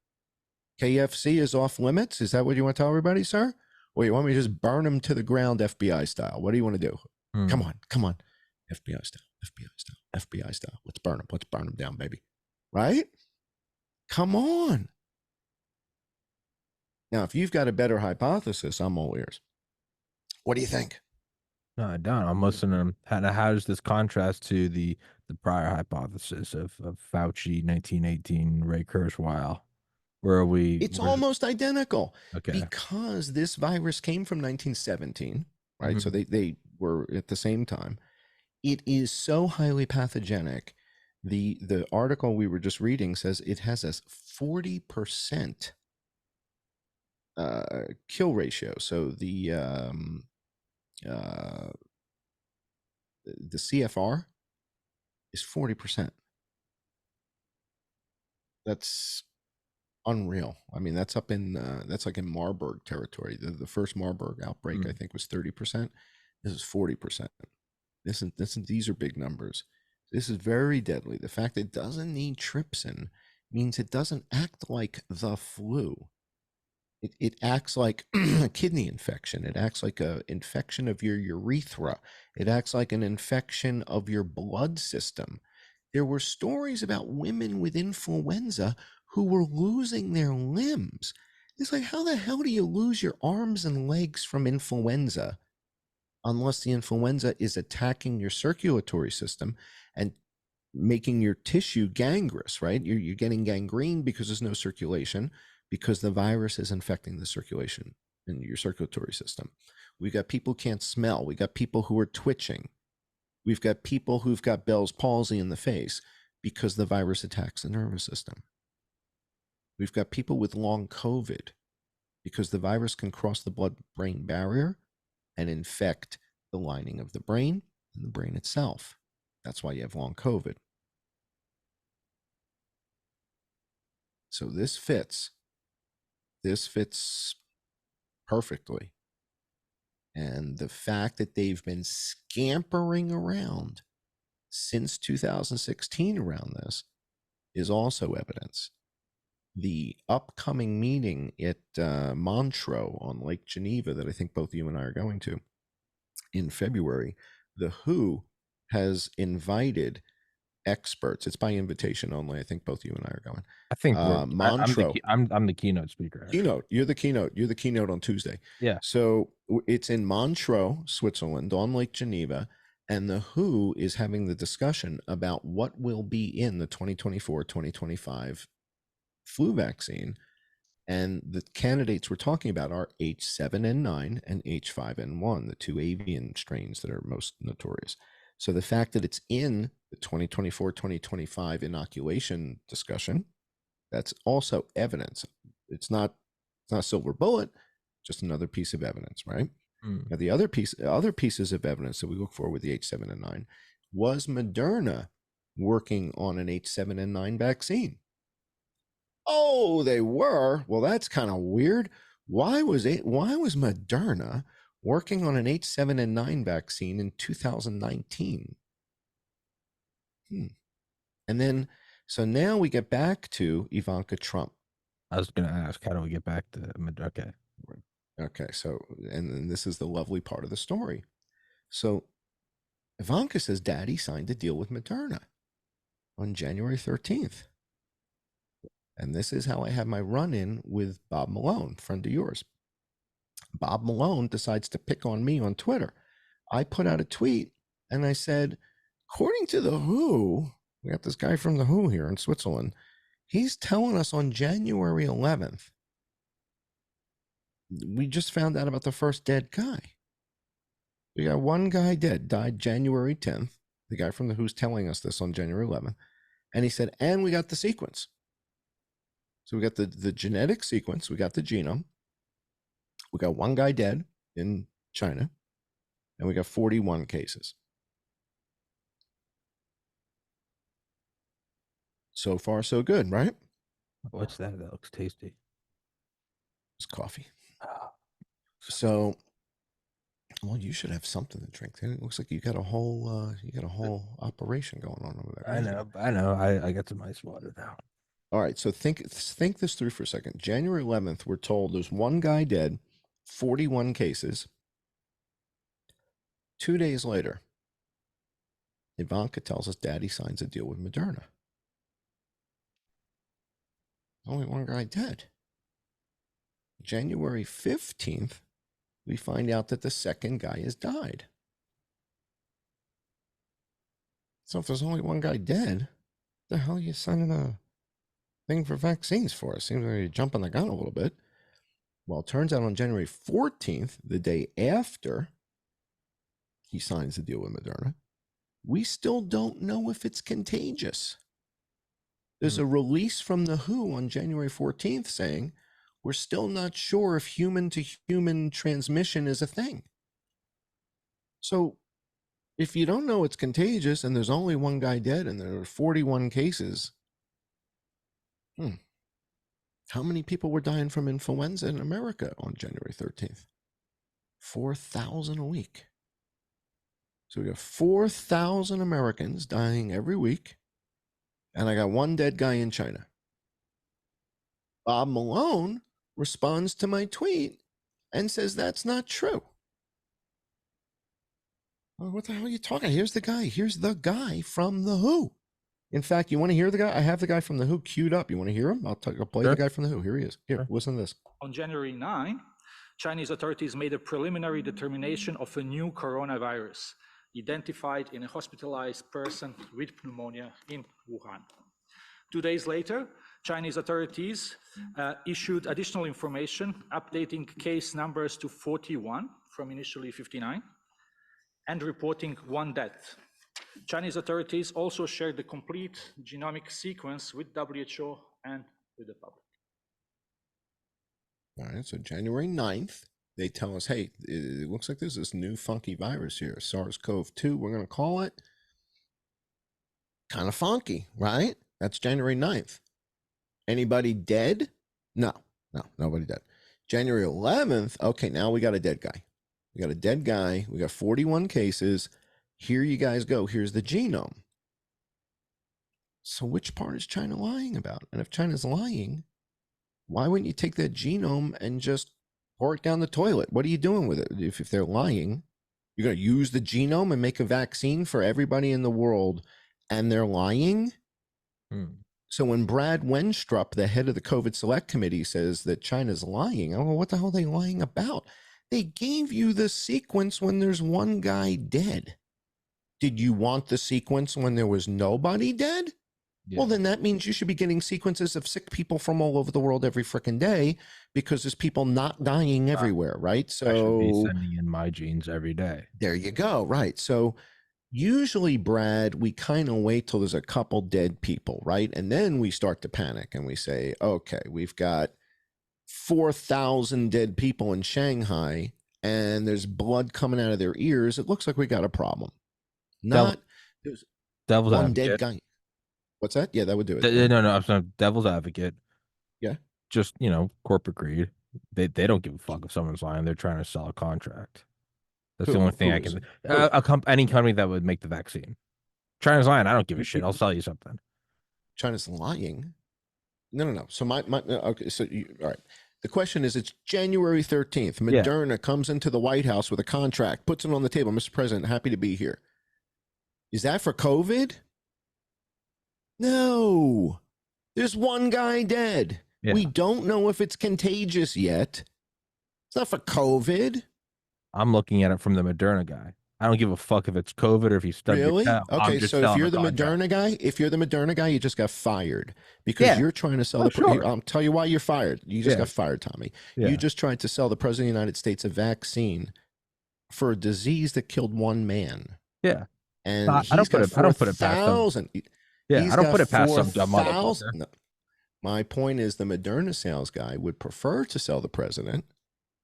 KFC is off limits? Is that what you want to tell everybody, sir? Or you want me to just burn them to the ground FBI style? What do you want to do? Come on. FBI style. Let's burn them down, baby. Right? Come on. Now, if you've got a better hypothesis, I'm all ears. What do you think? No, I don't. I'm listening. How does this contrast to the prior hypothesis of Fauci 1918, Ray Kurzweil? Where are we? It's almost identical Okay. because this virus came from 1917, right? So Mhm. they were at the same time. It is so highly pathogenic. The article we were just reading says it has a 40% kill ratio. So uh, the CFR is 40%. That's unreal. I mean, that's up in that's like in Marburg territory. The first Marburg outbreak, I Mm. think, was 30%. This is 40%. These are big numbers. This is very deadly. The fact it doesn't need trypsin means it doesn't act like the flu. It acts like a kidney infection. It acts like an infection of your urethra. It acts like an infection of your blood system. There were stories about women with influenza who were losing their limbs. It's like, how the hell do you lose your arms and legs from influenza unless the influenza is attacking your circulatory system and making your tissue gangrenous, right? You're getting gangrene because there's no circulation, because the virus is infecting the circulation in your circulatory system. We got people who can't smell. We got people who are twitching. We've got people who've got Bell's palsy in the face because the virus attacks the nervous system. We've got people with long COVID because the virus can cross the blood brain barrier and infect the lining of the brain and the brain itself. That's why you have long COVID. So this fits. This fits perfectly. And the fact that they've been scampering around since 2016 around this is also evidence. The upcoming meeting at Montreux on Lake Geneva, that I think both you and I are going to in February, the WHO has invited experts. It's by invitation only. I think both you and I are going. I think Montreux, I'm the keynote speaker actually. keynote. You're the keynote. You're the keynote on Tuesday. Yeah. So it's in Montreux, Switzerland, on Lake Geneva, and the WHO is having the discussion about what will be in the 2024-2025 flu vaccine. And the candidates we're talking about are H7N9 and H5N1, the two avian strains that are most notorious. So the fact that it's in the 2024-2025 inoculation discussion, that's also evidence. It's not a silver bullet, just another piece of evidence, right? Mm. Now the other pieces of evidence that we look for with the H7N9 was Moderna working on an H7N9 vaccine. Oh, they were. Well, that's kind of weird. Why was Moderna working on an H7N9 vaccine in 2019? Hmm. And then so now we get back to Ivanka Trump. I was gonna ask, how do we get back to okay. Okay, so and this is the lovely part of the story. So Ivanka says Daddy signed a deal with Moderna on January 13th. And this is how I had my run in with Bob Malone, friend of yours. Bob Malone decides to pick on me on Twitter. I put out a tweet and I said, according to the WHO, we got this guy from the WHO here in Switzerland. He's telling us on January 11th, we just found out about the first dead guy. We got one guy dead, died January 10th. The guy from the WHO's telling us this on January 11th. And he said, and we got the sequence. So we got the genetic sequence, we got the genome. We got one guy dead in China, and we got 41 cases. So far, so good, right? What's that? That looks tasty. It's coffee. Ah, So, well, you should have something to drink. It looks like you got a whole operation going on over there. I know, I know. I got some ice water now. All right, so think this through for a second. January 11th, we're told there's one guy dead, 41 cases. 2 days later, Ivanka tells us Daddy signs a deal with Moderna. Only one guy dead. January 15th, we find out that the second guy has died. So if there's only one guy dead, the hell are you signing a thing for vaccines for? It seems like you're jumping the gun a little bit. Well, it turns out on January 14th, the day after he signs the deal with Moderna, we still don't know if it's contagious. There's a release from the WHO on January 14th saying we're still not sure if human to human transmission is a thing. So if you don't know it's contagious and there's only one guy dead and there are 41 cases, how many people were dying from influenza in America on January 13th? 4,000 a week. So we got 4,000 Americans dying every week, and I got one dead guy in China. Bob Malone responds to my tweet and says that's not true. Well, what the hell are you talking? Here's the guy. Here's the guy from the WHO. In fact, you want to hear the guy? I have the guy from the WHO queued up. You want to hear him? I'll play the guy from the WHO. Here he is. Here, listen to this. On January 9, Chinese authorities made a preliminary determination of a new coronavirus identified in a hospitalized person with pneumonia in Wuhan. 2 days later, Chinese authorities issued additional information, updating case numbers to 41 from initially 59, and reporting one death. Chinese authorities also shared the complete genomic sequence with WHO and with the public. All right, so January 9th, they tell us, hey, it looks like there's this new funky virus here, SARS-CoV-2, we're going to call it. Kind of funky, right? That's January 9th. Anybody dead? No, nobody dead. January 11th, okay, now we got a dead guy. We got a dead guy. We got 41 cases. Here you guys go. Here's the genome. So which part is China lying about? And if China's lying, why wouldn't you take that genome and just pour it down the toilet? What are you doing with it? If they're lying, you're going to use the genome and make a vaccine for everybody in the world, and they're lying? So when Brad Wenstrup, the head of the COVID Select Committee, says that China's lying, I don't know, what the hell are they lying about? They gave you the sequence when there's one guy dead. Did you want the sequence when there was nobody dead? Yeah. Well, then that means you should be getting sequences of sick people from all over the world every freaking day, because there's people not dying everywhere, right? So I should be sending in my genes every day. There you go, right? So usually, Brad, we kind of wait till there's a couple dead people, right? And then we start to panic and we say, okay, we've got 4,000 dead people in Shanghai and there's blood coming out of their ears. It looks like we got a problem. There's devil's one advocate. dead guy. What's that? Yeah, that would do it. No, I'm sorry, devil's advocate. Yeah. Just, corporate greed. They don't give a fuck if someone's lying. They're trying to sell a contract. That's the only thing I can. Any company that would make the vaccine. China's lying. I don't give a shit. I'll sell you something. China's lying? No. So okay. So all right. The question is, it's January 13th. Moderna comes into the White House with a contract, puts it on the table. Mr. President, happy to be here. Is that for COVID? No. There's one guy dead. Yeah. We don't know if it's contagious yet. It's not for COVID. I'm looking at it from the Moderna guy. I don't give a fuck if it's COVID or if he's stuck. Really? Okay, so if you're the Moderna guy, you just got fired because you're trying to sell I'll tell you why you're fired. You just got fired, Tommy. Yeah. You just tried to sell the President of the United States a vaccine for a disease that killed one man. Yeah. And I don't put it past some. Yeah, I don't put it past some dumb motherfucker. No. My point is, the Moderna sales guy would prefer to sell the president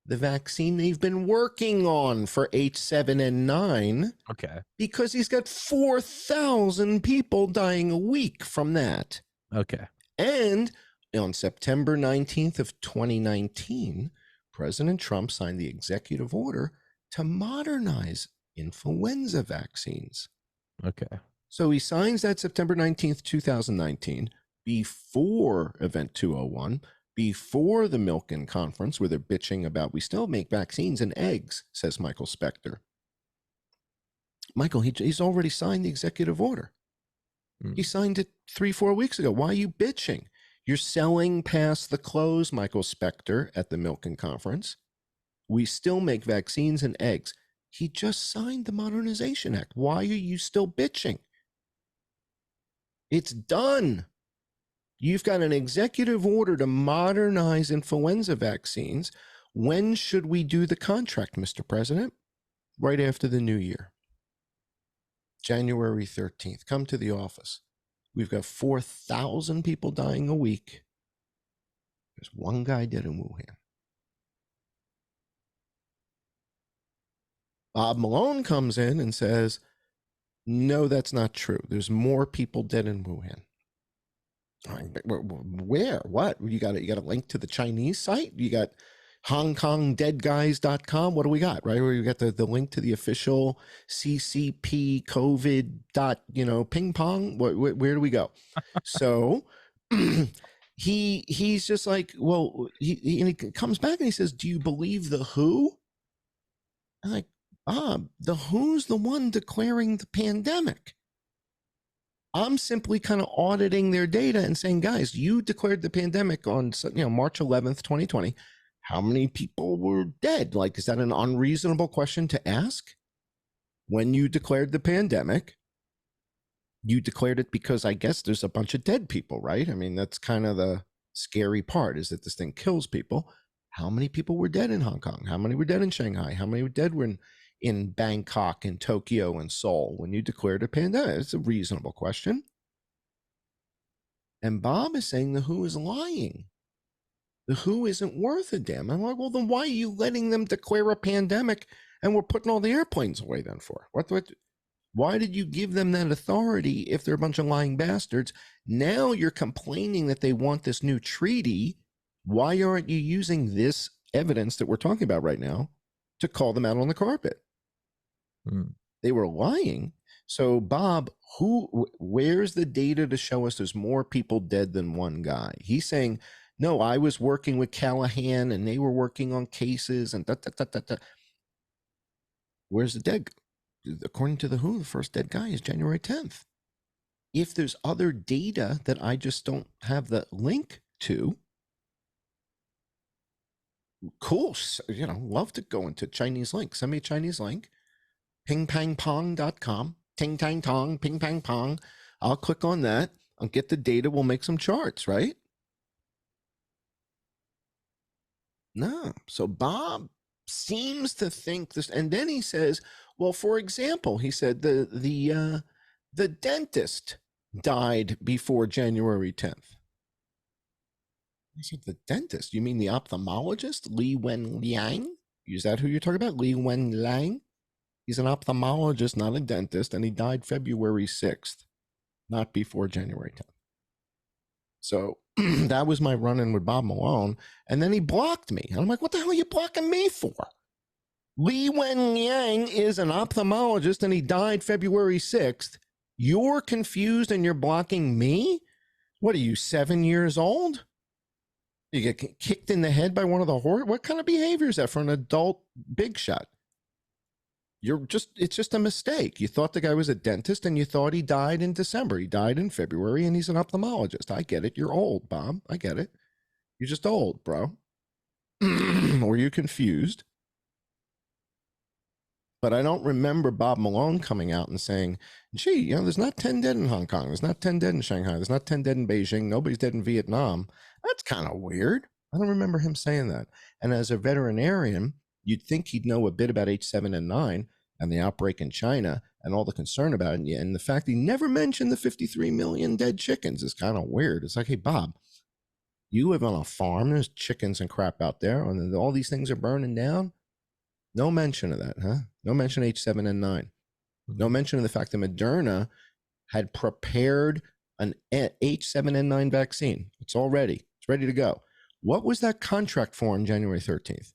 the vaccine they've been working on for H7N9. Okay. Because he's got 4,000 people dying a week from that. Okay. And on September 19th of 2019, President Trump signed the executive order to modernize influenza vaccines. Okay. So he signs that September 19th, 2019, before Event 201, before the Milken conference, where they're bitching about, we still make vaccines and eggs, says Michael Spector. Michael, he's already signed the executive order. He signed it 3-4 weeks ago. Why are you bitching? You're selling past the close, Michael Spector, at the Milken conference. We still make vaccines and eggs. He just signed the Modernization Act. Why are you still bitching? It's done. You've got an executive order to modernize influenza vaccines. When should we do the contract, Mr. President? Right after the new year. January 13th. Come to the office. We've got 4,000 people dying a week. There's one guy dead in Wuhan. Bob Malone comes in and says, no, that's not true. There's more people dead in Wuhan. Where? What? You got a link to the Chinese site? You got HongKongDeadGuys.com? What do we got? Right? Where you got the link to the official CCP COVID ping pong? Where do we go? So he's just like, well, he comes back and he says, do you believe the WHO? I'm like, Bob, the WHO's the one declaring the pandemic. I'm simply kind of auditing their data and saying, guys, you declared the pandemic on March 11th, 2020. How many people were dead? Like, is that an unreasonable question to ask? When you declared the pandemic, you declared it because I guess there's a bunch of dead people, right? I mean, that's kind of the scary part, is that this thing kills people. How many people were dead in Hong Kong? How many were dead in Shanghai? How many were dead in Bangkok and Tokyo and Seoul when you declared a pandemic? It's a reasonable question. And Bob is saying the WHO is lying. The WHO isn't worth a damn. I'm like, well, then why are you letting them declare a pandemic and we're putting all the airplanes away then for? Why did you give them that authority if they're a bunch of lying bastards? Now you're complaining that they want this new treaty. Why aren't you using this evidence that we're talking about right now to call them out on the carpet? They were lying. So, Bob, where's the data to show us there's more people dead than one guy? He's saying, no, I was working with Callahan and they were working on cases and Where's the dead? According to the WHO, the first dead guy is January 10th. If there's other data that I just don't have the link to, cool, love to go into Chinese link. Send me a Chinese link. pingpangpong.com, ting tang tong, ping pang pong. I'll click on that. I'll get the data. We'll make some charts, right? No. So Bob seems to think this, and then he says, well, for example, he said the dentist died before January 10th. I said, the dentist? You mean the ophthalmologist, Li Wen Liang? Is that who you're talking about? Li Wen Liang? He's an ophthalmologist, not a dentist, and he died February 6th, not before January 10th. So that was my run-in with Bob Malone, and then he blocked me. And I'm like, what the hell are you blocking me for? Li Wen Liang is an ophthalmologist, and he died February 6th. You're confused and you're blocking me? What are you, 7 years old? You get kicked in the head by one of the horse? What kind of behavior is that for an adult big shot? It's just a mistake. You thought the guy was a dentist and you thought he died in December. He died in February and he's an ophthalmologist. I get it. You're old, Bob. I get it. You're just old, bro. Or you're confused. But I don't remember Bob Malone coming out and saying, gee, there's not 10 dead in Hong Kong. There's not 10 dead in Shanghai. There's not 10 dead in Beijing. Nobody's dead in Vietnam. That's kind of weird. I don't remember him saying that. And as a veterinarian, you'd think he'd know a bit about H7N9 and the outbreak in China and all the concern about it. And the fact he never mentioned the 53 million dead chickens is kind of weird. It's like, hey, Bob, you live on a farm. There's chickens and crap out there. And all these things are burning down. No mention of that, huh? No mention of H7N9. No mention of the fact that Moderna had prepared an H7N9 vaccine. It's all ready. It's ready to go. What was that contract for on January 13th?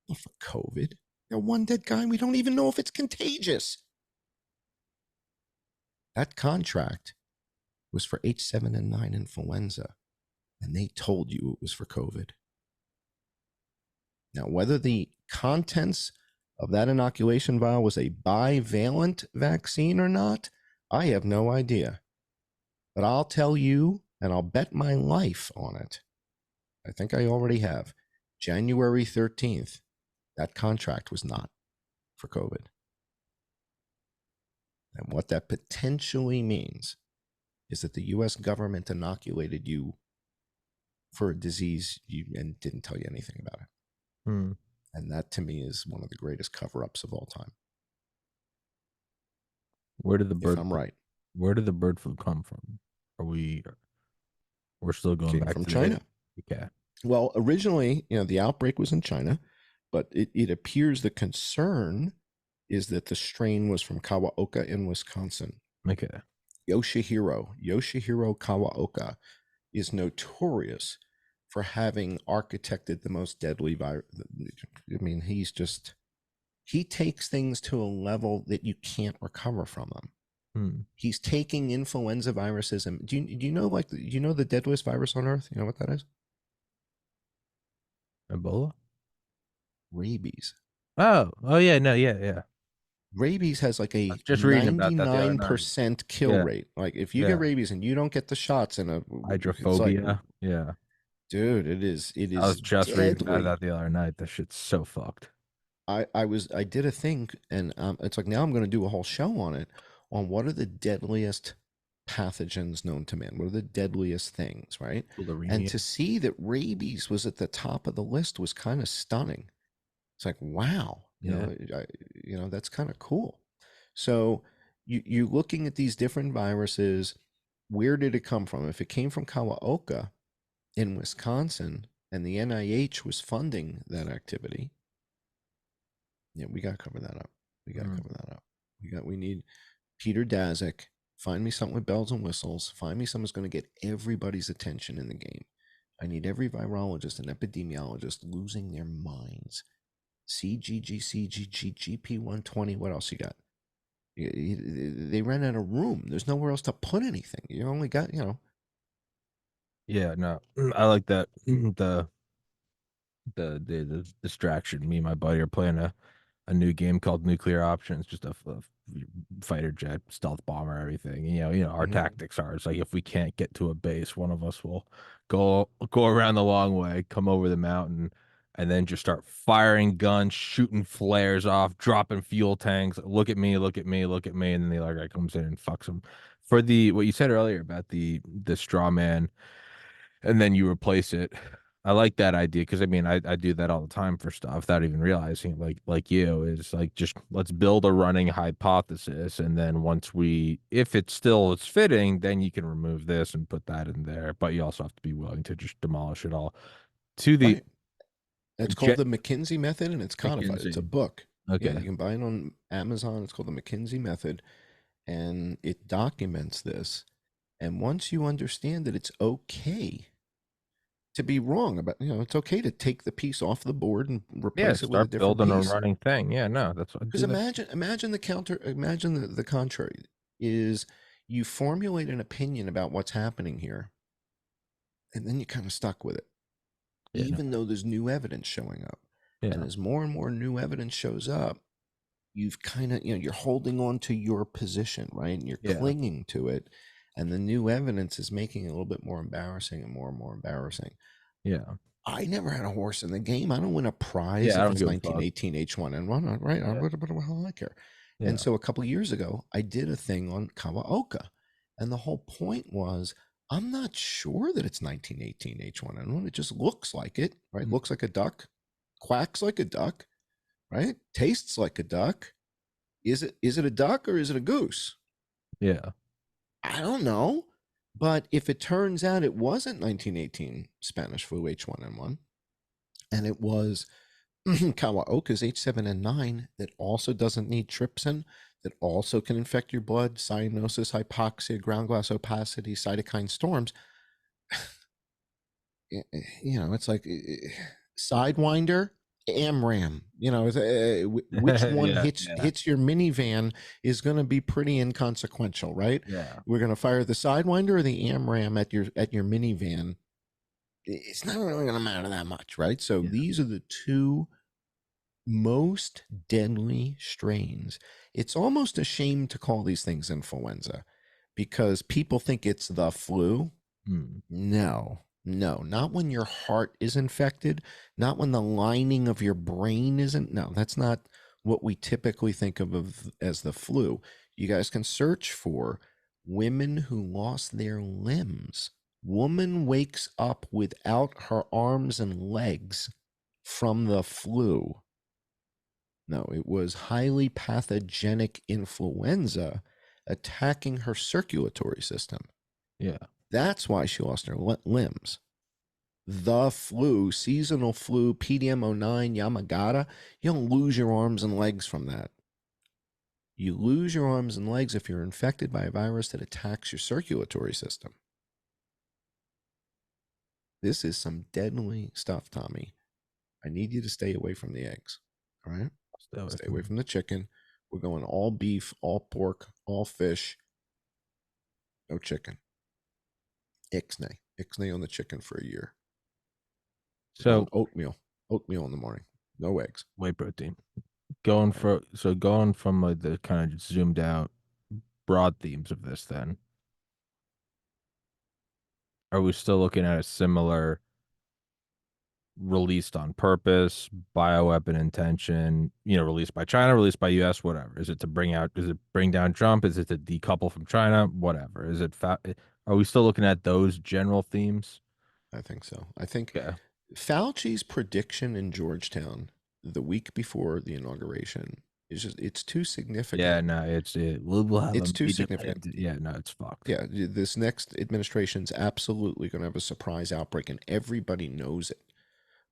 Not for COVID. One dead guy. We don't even know if it's contagious. That contract was for H7N9 influenza, and they told you it was for COVID. Now, whether the contents of that inoculation vial was a bivalent vaccine or not, I have no idea. But I'll tell you, and I'll bet my life on it. I think I already have. January 13th, That contract was not for COVID. And what that potentially means is that the U.S. government inoculated you for a disease and didn't tell you anything about it. Hmm. And that, to me, is one of the greatest cover-ups of all time. Where did the If bird I'm right. Where did the bird flu come from? We're still going Came back from to the China. okay. Well, originally, the outbreak was in China, but it appears the concern is that the strain was from Kawaoka in Wisconsin. Okay. Yoshihiro Kawaoka is notorious for having architected the most deadly virus. I mean, he takes things to a level that you can't recover from them. Hmm. He's taking influenza viruses, and do you know the deadliest virus on Earth? You know what that is? Ebola? Rabies. Oh yeah, no, yeah. Rabies has like I a was just reading about that the other night. 99% kill Yeah, rate. Like if you get yeah. rabies and you don't get the shots it's like, Hydrophobia. Yeah. dude, it I is was just reading about deadly. that the other night. That shit's so fucked. I did a thing, and it's like now I'm going to do a whole show on it, on what are the deadliest pathogens known to man. What are the deadliest things, right? And Tularemia. to see that rabies was at the top of the list was kind of stunning. It's like, wow, Yeah. that's kind of cool. So you're looking at these different viruses. Where did it come from? If it came from Kawaoka in Wisconsin and the NIH was funding that activity, yeah, we got to cover that up. We got to Mm. cover that up. We need Peter Daszak. Find me something with bells and whistles. Find me someone who's going to get everybody's attention in the game. I need every virologist and epidemiologist losing their minds. CGG, CGG, GP120. What else you got? They ran out of room. There's nowhere else to put anything. You only got, Yeah, no. I like that. The distraction. Me and my buddy are playing a new game called Nuclear Options, just a fighter jet, stealth bomber, everything. Our tactics are it's like if we can't get to a base, one of us will go around the long way, come over the mountain, and then just start firing guns, shooting flares off, dropping fuel tanks. Look at me, look at me, look at me, and then the other guy comes in and fucks them. For the what you said earlier about the straw man and then you replace it. I like that idea because I mean I do that all the time for stuff without even realizing it. Like you is like just let's build a running hypothesis and then once if it's fitting, then you can remove this and put that in there. But you also have to be willing to just demolish it all. To the right. It's called jet the McKinsey method, and it's codified. It's a McKinsey. book. Yeah, Okay. you can buy it on Amazon. It's called the McKinsey method, and it documents this. And once you understand that it's okay to be wrong about, it's okay to take the piece off the board and Yeah, replace it with a start different building a piece. running thing. Yeah, no, that's what I Because do that. imagine the contrary is you formulate an opinion about what's happening here, and then you're kind of stuck with it, Yeah, no. even though there's new evidence showing up. And Yeah. as more and more new evidence shows up, you've kind of, you're holding on to your position, right? And you're Yeah. clinging to it. And the new evidence is making it a little bit more embarrassing and more embarrassing. Yeah. I never had a horse in the game. I don't win a prize Yeah, I if don't it's give a fuck. 1918 H1N1, right? Yeah. What the hell I care? And Yeah. so a couple of years ago, I did a thing on Kawaoka. And the whole point was, I'm not sure that it's 1918 H1N1. It just looks like it, right? Mm. Looks like a duck, quacks like a duck, right? Tastes like a duck. Is it a duck or is it a goose? Yeah. I don't know. But if it turns out it wasn't 1918 Spanish flu H1N1, and it was Kawaoka's H7N9 that also doesn't need trypsin, that also can infect your blood, cyanosis, hypoxia, ground glass opacity, cytokine storms, it's like Sidewinder, AMRAM. Which one Yeah. hits your minivan is going to be pretty inconsequential, right? Yeah. We're going to fire the Sidewinder or the AMRAM at your minivan. It's not really going to matter that much, right? So Yeah. these are the two most deadly strains. It's almost a shame to call these things influenza because people think it's the flu. Mm. No, No, not when your heart is infected, not when the lining of your brain isn't. No, that's not what we typically think of as the flu. You guys can search for women who lost their limbs. Woman wakes up without her arms and legs from the flu. No, it was highly pathogenic influenza attacking her circulatory system. Yeah. That's why she lost her limbs. The flu, seasonal flu, PDM09, Yamagata, you don't lose your arms and legs from that. You lose your arms and legs if you're infected by a virus that attacks your circulatory system. This is some deadly stuff, Tommy. I need you to stay away from the eggs. All right? Stay away from the chicken. We're going all beef, all pork, all fish. No chicken. Ixnay. Ixnay on the chicken for a year. So oatmeal. Oatmeal in the morning. No eggs. Whey protein. Going from like the kind of zoomed out broad themes of this, then are we still looking at a similar released on purpose, bioweapon intention, released by China, released by US, whatever? Is it to bring down Trump? Is it to decouple from China? Whatever. Are we still looking at those general themes? I think so. I think Yeah. Fauci's prediction in Georgetown the week before the inauguration is it's too significant. Yeah, no, we'll have it's too significant. Yeah, no, it's fucked. Yeah, this next administration's absolutely going to have a surprise outbreak, and everybody knows it.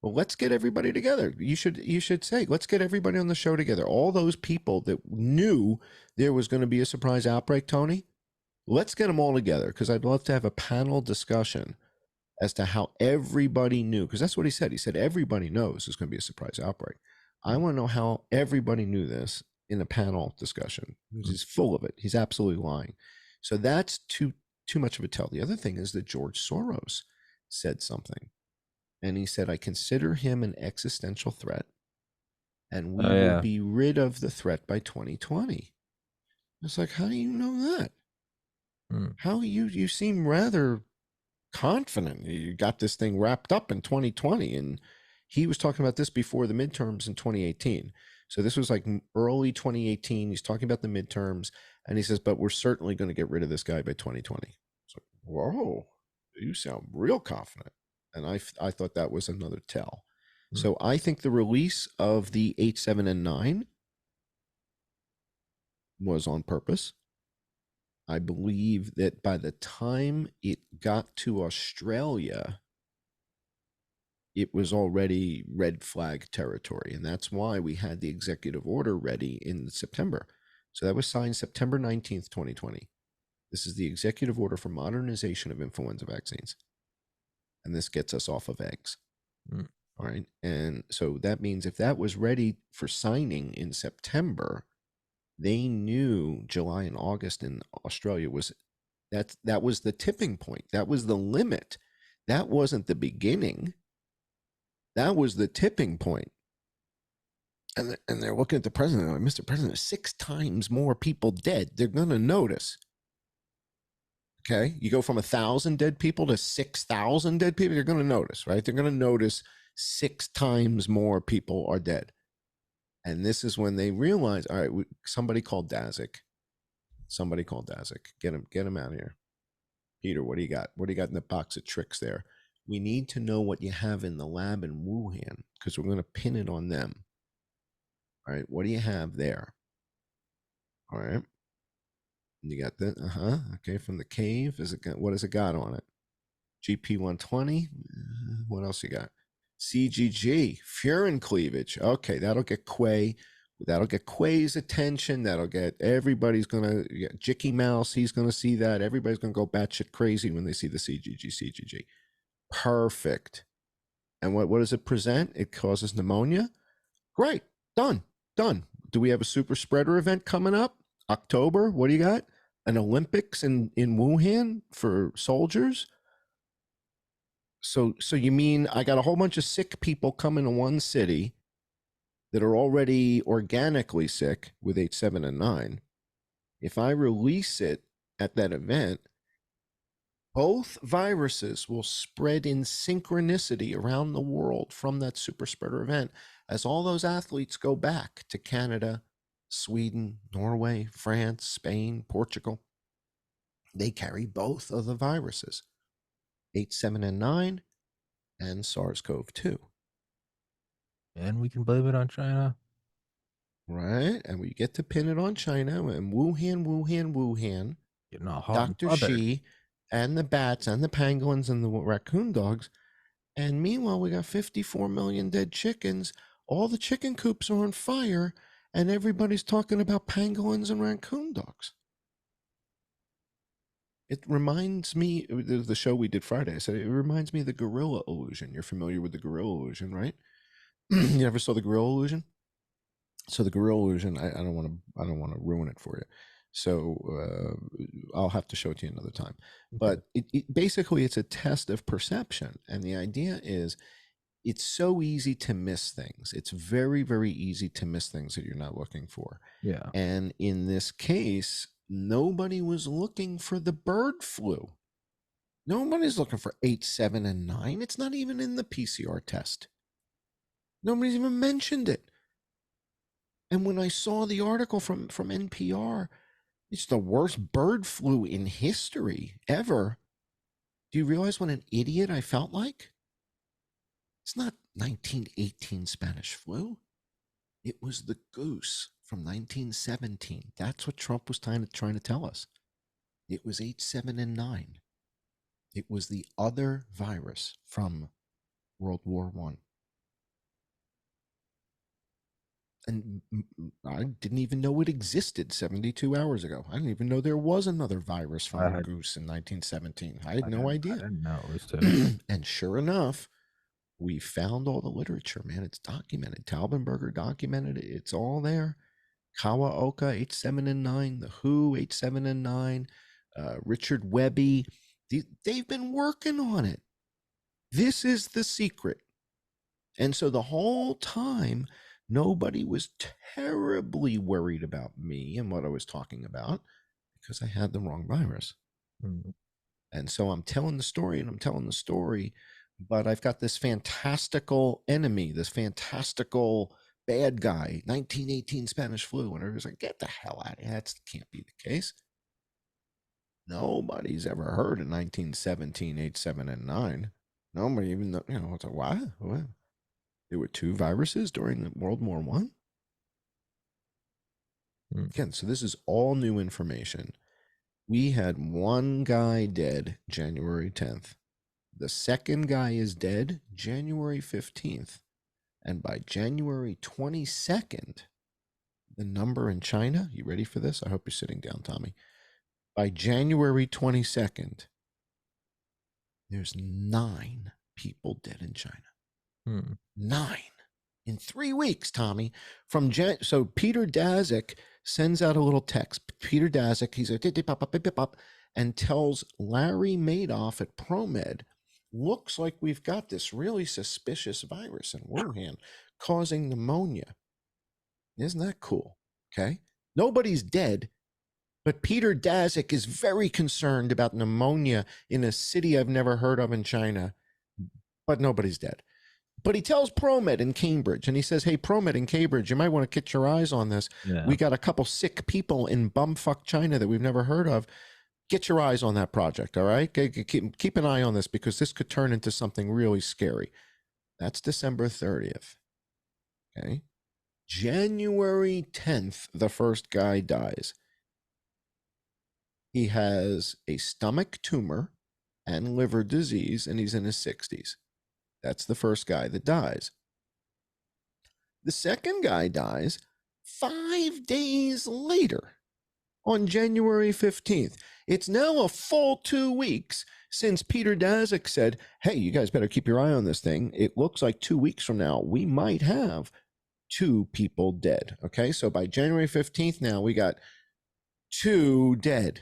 Well, let's get everybody together. You should say, let's get everybody on the show together. All those people that knew there was going to be a surprise outbreak, Tony, let's get them all together, because I'd love to have a panel discussion as to how everybody knew, because that's what he said. He said everybody knows there's going to be a surprise outbreak. I want to know how everybody knew this in a panel discussion. He's full of it. He's absolutely lying. So that's too much of a tell. The other thing is that George Soros said something. And he said, I consider him an existential threat, and we will be rid of the threat by 2020. It's like, how do you know that? How you seem rather confident you got this thing wrapped up in 2020. And he was talking about this before the midterms in 2018. So this was like early 2018. He's talking about the midterms, and he says, but we're certainly going to get rid of this guy by 2020. So, whoa, you sound real confident. And I thought that was another tell. So I think the release of the 8, 7, and 9 was on purpose. I believe that by the time it got to Australia, it was already red flag territory. And that's why we had the executive order ready in September. So that was signed September 19th, 2020. This is the executive order for modernization of influenza vaccines. And this gets us off of eggs. All right. And so that means if that was ready for signing in September, they knew July and August in Australia that was the tipping point. That was the limit. That wasn't the beginning. That was the tipping point. And they're looking at the president, like, Mr. President, 6 times more people dead. They're going to notice. Okay, you go from 1,000 dead people to 6,000 dead people. They're going to notice, right? They're going to notice 6 times more people are dead. And this is when they realize, all right, somebody called Dazik. Get him out of here. Peter, what do you got? What do you got in the box of tricks there? We need to know what you have in the lab in Wuhan, because we're going to pin it on them. All right, what do you have there? All right. You got that? Okay, from the cave. What has it got on it? GP120. What else you got? CGG, furin cleavage. Okay, that'll get Quay. That'll get Quay's attention. That'll get everybody's gonna Jicky Mouse. He's gonna see that. Everybody's gonna go batshit crazy when they see the CGG. Perfect. And what does it present? It causes pneumonia. Great. Done. Do we have a super spreader event coming up? October? What do you got? An Olympics in Wuhan for soldiers? So you mean I got a whole bunch of sick people coming to one city that are already organically sick with 8, 7, and 9. If I release it at that event, both viruses will spread in synchronicity around the world from that super spreader event as all those athletes go back to Canada, Sweden, Norway, France, Spain, Portugal. They carry both of the viruses, 8, 7, and 9, and SARS-CoV-2. And we can blame it on China. Right? And we get to pin it on China and Wuhan, Getting all hot and Dr. bothered. Xi, and the bats and the pangolins and the raccoon dogs. And meanwhile, we got 54 million dead chickens. All the chicken coops are on fire, and everybody's talking about pangolins and raccoon dogs. It reminds me of the show we did Friday. I said it reminds me of the gorilla illusion. You're familiar with the gorilla illusion, right? You ever saw the gorilla illusion? So the gorilla illusion, I don't want to ruin it for you. So I'll have to show it to you another time. But it basically it's a test of perception, and the idea is it's so easy to miss things. It's very, very easy to miss things that you're not looking for. Yeah. And in this case, nobody was looking for the bird flu. Nobody's looking for 8, 7, and 9. It's not even in the PCR test. Nobody's even mentioned it. And when I saw the article from NPR, it's the worst bird flu in history ever. Do you realize what an idiot I felt like? It's not 1918 Spanish flu. It was the goose from 1917. That's what Trump was trying to tell us. It was 8, 7, and 9. It was the other virus from World War I. And I didn't even know it existed 72 hours ago. I didn't even know there was another virus from a goose in 1917. I had no idea. I didn't know it was too. And sure enough, we found all the literature, man. It's documented. Taubenberger documented it. It's all there. Kawaoka, 8, 7, and 9. The WHO, 8, 7, and 9. Richard Webby. They've been working on it. This is the secret. And so the whole time, nobody was terribly worried about me and what I was talking about because I had the wrong virus. Mm-hmm. And so I'm telling the story, but I've got this fantastical enemy, this fantastical bad guy, 1918 Spanish flu. And everybody's like, get the hell out of here. That can't be the case. Nobody's ever heard of 1917, 8, 7, and 9. Nobody even, it's like, what? There were 2 viruses during World War I? Again, so this is all new information. We had 1 guy dead January 10th. The second guy is dead January 15th. And by January 22nd, the number in China, you ready for this? I hope you're sitting down, Tommy. By January 22nd, there's 9 people dead in China. 9 in 3 weeks, Tommy. So Peter Daszak sends out a little text. Peter Daszak, he's like, and tells Larry Madoff at ProMed, looks like we've got this really suspicious virus in Wuhan causing pneumonia. Isn't that cool? Okay. Nobody's dead, but Peter Daszak is very concerned about pneumonia in a city I've never heard of in China, but nobody's dead. But he tells ProMed in Cambridge, and he says, hey, ProMed in Cambridge, you might want to get your eyes on this. Yeah. We got a couple sick people in bumfuck China that we've never heard of. Get your eyes on that project, all right? Keep an eye on this because this could turn into something really scary. That's December 30th, okay? January 10th, the first guy dies. He has a stomach tumor and liver disease, and he's in his 60s. That's the first guy that dies. The second guy dies 5 days later on January 15th. It's now a full 2 weeks since Peter Daszak said, hey, you guys better keep your eye on this thing. It looks like 2 weeks from now, we might have 2 people dead. Okay, so by January 15th now, we got 2 dead.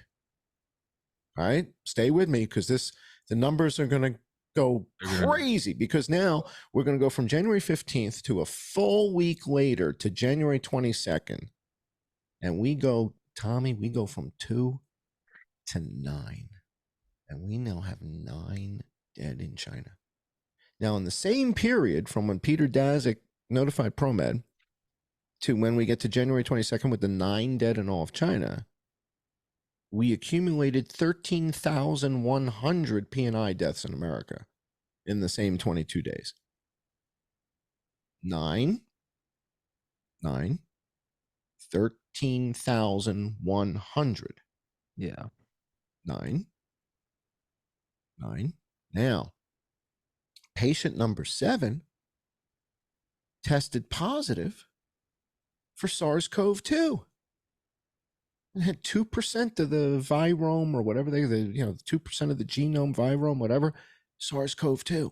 All right, stay with me because the numbers are going to go crazy because now we're going to go from January 15th to a full week later to January 22nd. And we go, Tommy, we go from 2 to 9. And we now have 9 dead in China. Now, in the same period from when Peter Daszak notified ProMed to when we get to January 22nd with the 9 dead in all of China, we accumulated 13,100 P&I deaths in America in the same 22 days. 13,100. Yeah. 9. Now, patient number 7 tested positive for SARS-CoV-2 and had 2% of the virome or whatever 2% of the genome virome, whatever, SARS-CoV-2.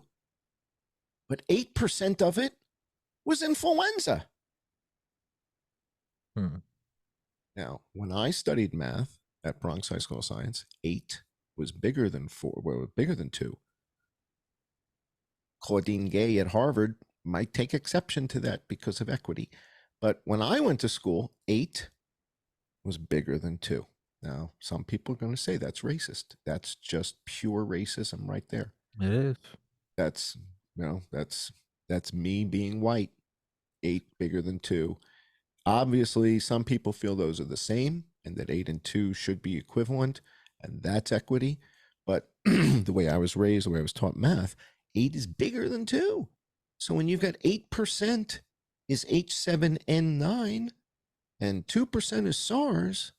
But 8% of it was influenza. Now, when I studied math at Bronx High School of Science, 8 was bigger than 4, well, bigger than 2. Claudine Gay at Harvard might take exception to that because of equity. But when I went to school, 8 was bigger than 2. Now, some people are going to say that's racist. That's just pure racism right there. It is. That's, that's me being white. 8 bigger than 2. Obviously, some people feel those are the same and that 8 and 2 should be equivalent, and that's equity. But the way I was raised, the way I was taught math, 8 is bigger than 2. So when you've got 8% is H7N9 and 2% is SARS,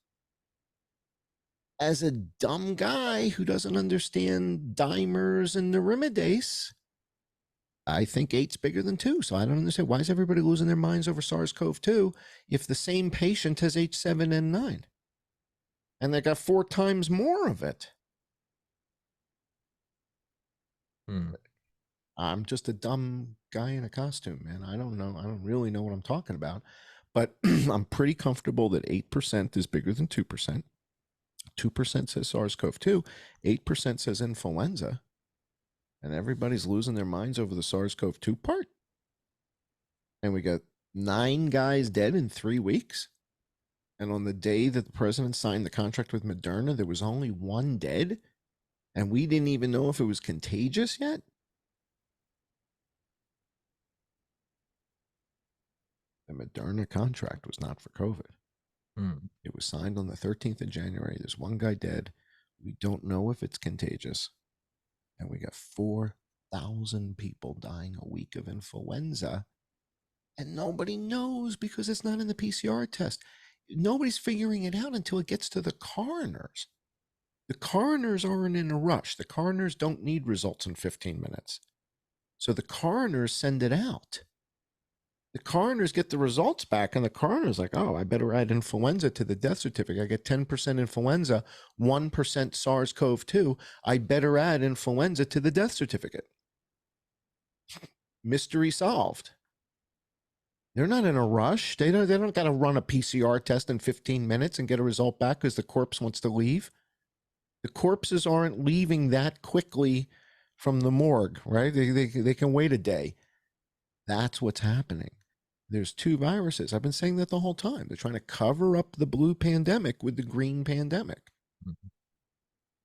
as a dumb guy who doesn't understand dimers and neuraminidase, I think 8's bigger than 2. So I don't understand. Why is everybody losing their minds over SARS-CoV-2 if the same patient has H7N9 and they got 4 times more of it? I'm just a dumb guy in a costume, man. I don't know. I don't really know what I'm talking about. But I'm pretty comfortable that 8% is bigger than 2%. 2% says SARS-CoV-2. 8% says influenza. And everybody's losing their minds over the SARS-CoV-2 part. And we got 9 guys dead in 3 weeks. And on the day that the president signed the contract with Moderna, there was only 1 dead. And we didn't even know if it was contagious yet. The Moderna contract was not for COVID. It was signed on the 13th of January. There's 1 guy dead. We don't know if it's contagious. And we got 4,000 people dying a week of influenza. And nobody knows because it's not in the PCR test. Nobody's figuring it out until it gets to the coroners. The coroners aren't in a rush. The coroners don't need results in 15 minutes. So the coroners send it out. The coroners get the results back, and the coroner's like, oh, I better add influenza to the death certificate. I get 10% influenza, 1% SARS-CoV-2. I better add influenza to the death certificate. Mystery solved. They're not in a rush. They don't got to run a PCR test in 15 minutes and get a result back because the corpse wants to leave. The corpses aren't leaving that quickly from the morgue, right? They can wait a day. That's what's happening. There's 2 viruses. I've been saying that the whole time. They're trying to cover up the blue pandemic with the green pandemic.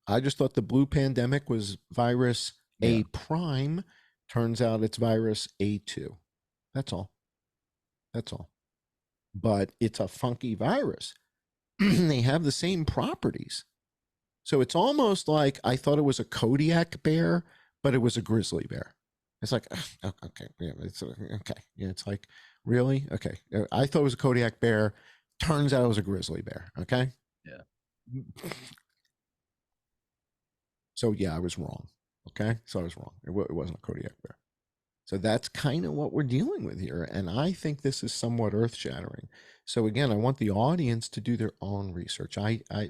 I just thought the blue pandemic was virus A prime. Turns out it's virus A2. That's all. That's all. But it's a funky virus. They have the same properties. So it's almost like I thought it was a Kodiak bear, but it was a grizzly bear. It's like, okay, yeah, it's okay. Yeah, it's like, really? Okay. I thought it was a Kodiak bear. Turns out it was a grizzly bear. Okay. Yeah. So yeah, I was wrong. Okay. So I was wrong. It wasn't a Kodiak bear. So that's kind of what we're dealing with here. And I think this is somewhat earth shattering. So again, I want the audience to do their own research.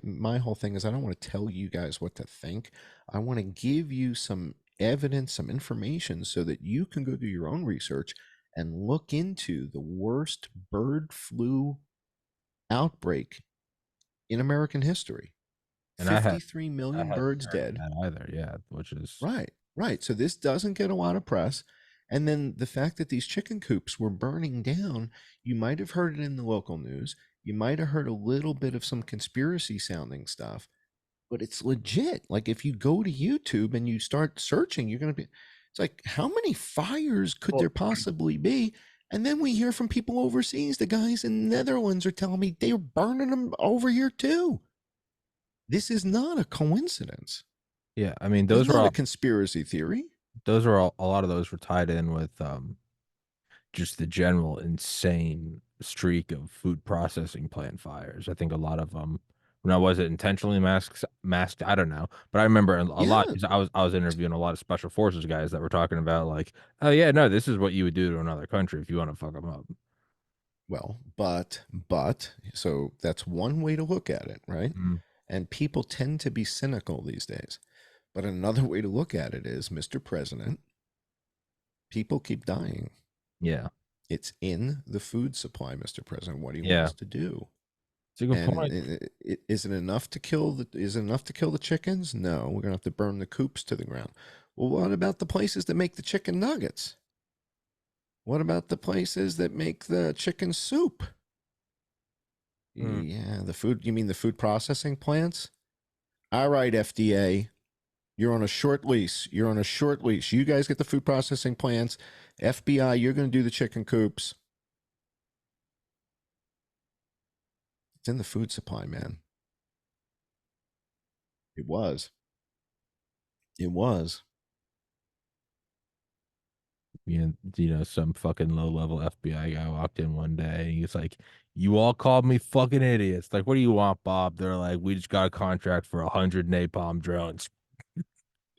My whole thing is I don't want to tell you guys what to think. I want to give you some evidence, some information so that you can go do your own research and look into the worst bird flu outbreak in American history. And 53 million birds dead. Either, yeah, which is right. So this doesn't get a lot of press. And then the fact that these chicken coops were burning down, you might have heard it in the local news. You might have heard a little bit of some conspiracy sounding stuff. but it's legit. Like if you go to YouTube and you start searching, you're going to be, it's like, how many fires could Well, there possibly be? And then we hear from people overseas. The guys in the Netherlands are telling me they're burning them over here too. This is not a coincidence. yeah, I mean, It's those were not a all conspiracy theory. a lot of those were tied in with just the general insane streak of food processing plant fires. I think a lot of them. Now, was it intentionally masked? I don't know, but I remember a lot. Yeah. 'Cause I was interviewing a lot of special forces guys that were talking about like, oh yeah, no, this is what you would do to another country if you want to fuck them up. Well, so that's one way to look at it, right? Mm, And people tend to be cynical these days. But another way to look at it is, Mr. President, people keep dying. yeah, It's in the food supply, Mr. President, what he yeah, wants to do. it's a good And point. is it enough to kill the chickens? No, we're gonna have to burn the coops to the ground. Well, what about the places that make the chicken nuggets? What about the places that make the chicken soup? Mm. Yeah, you mean the food processing plants? All right, FDA, you're on a short lease. You're on a short lease. You guys get the food processing plants. FBI, you're going to do the chicken coops. It's in the food supply, man. It was. It was. Some fucking low level FBI guy walked in one day and he's like, "You all called me fucking idiots. Like, what do you want, Bob?" They're like, "We just got a contract for 100 napalm drones."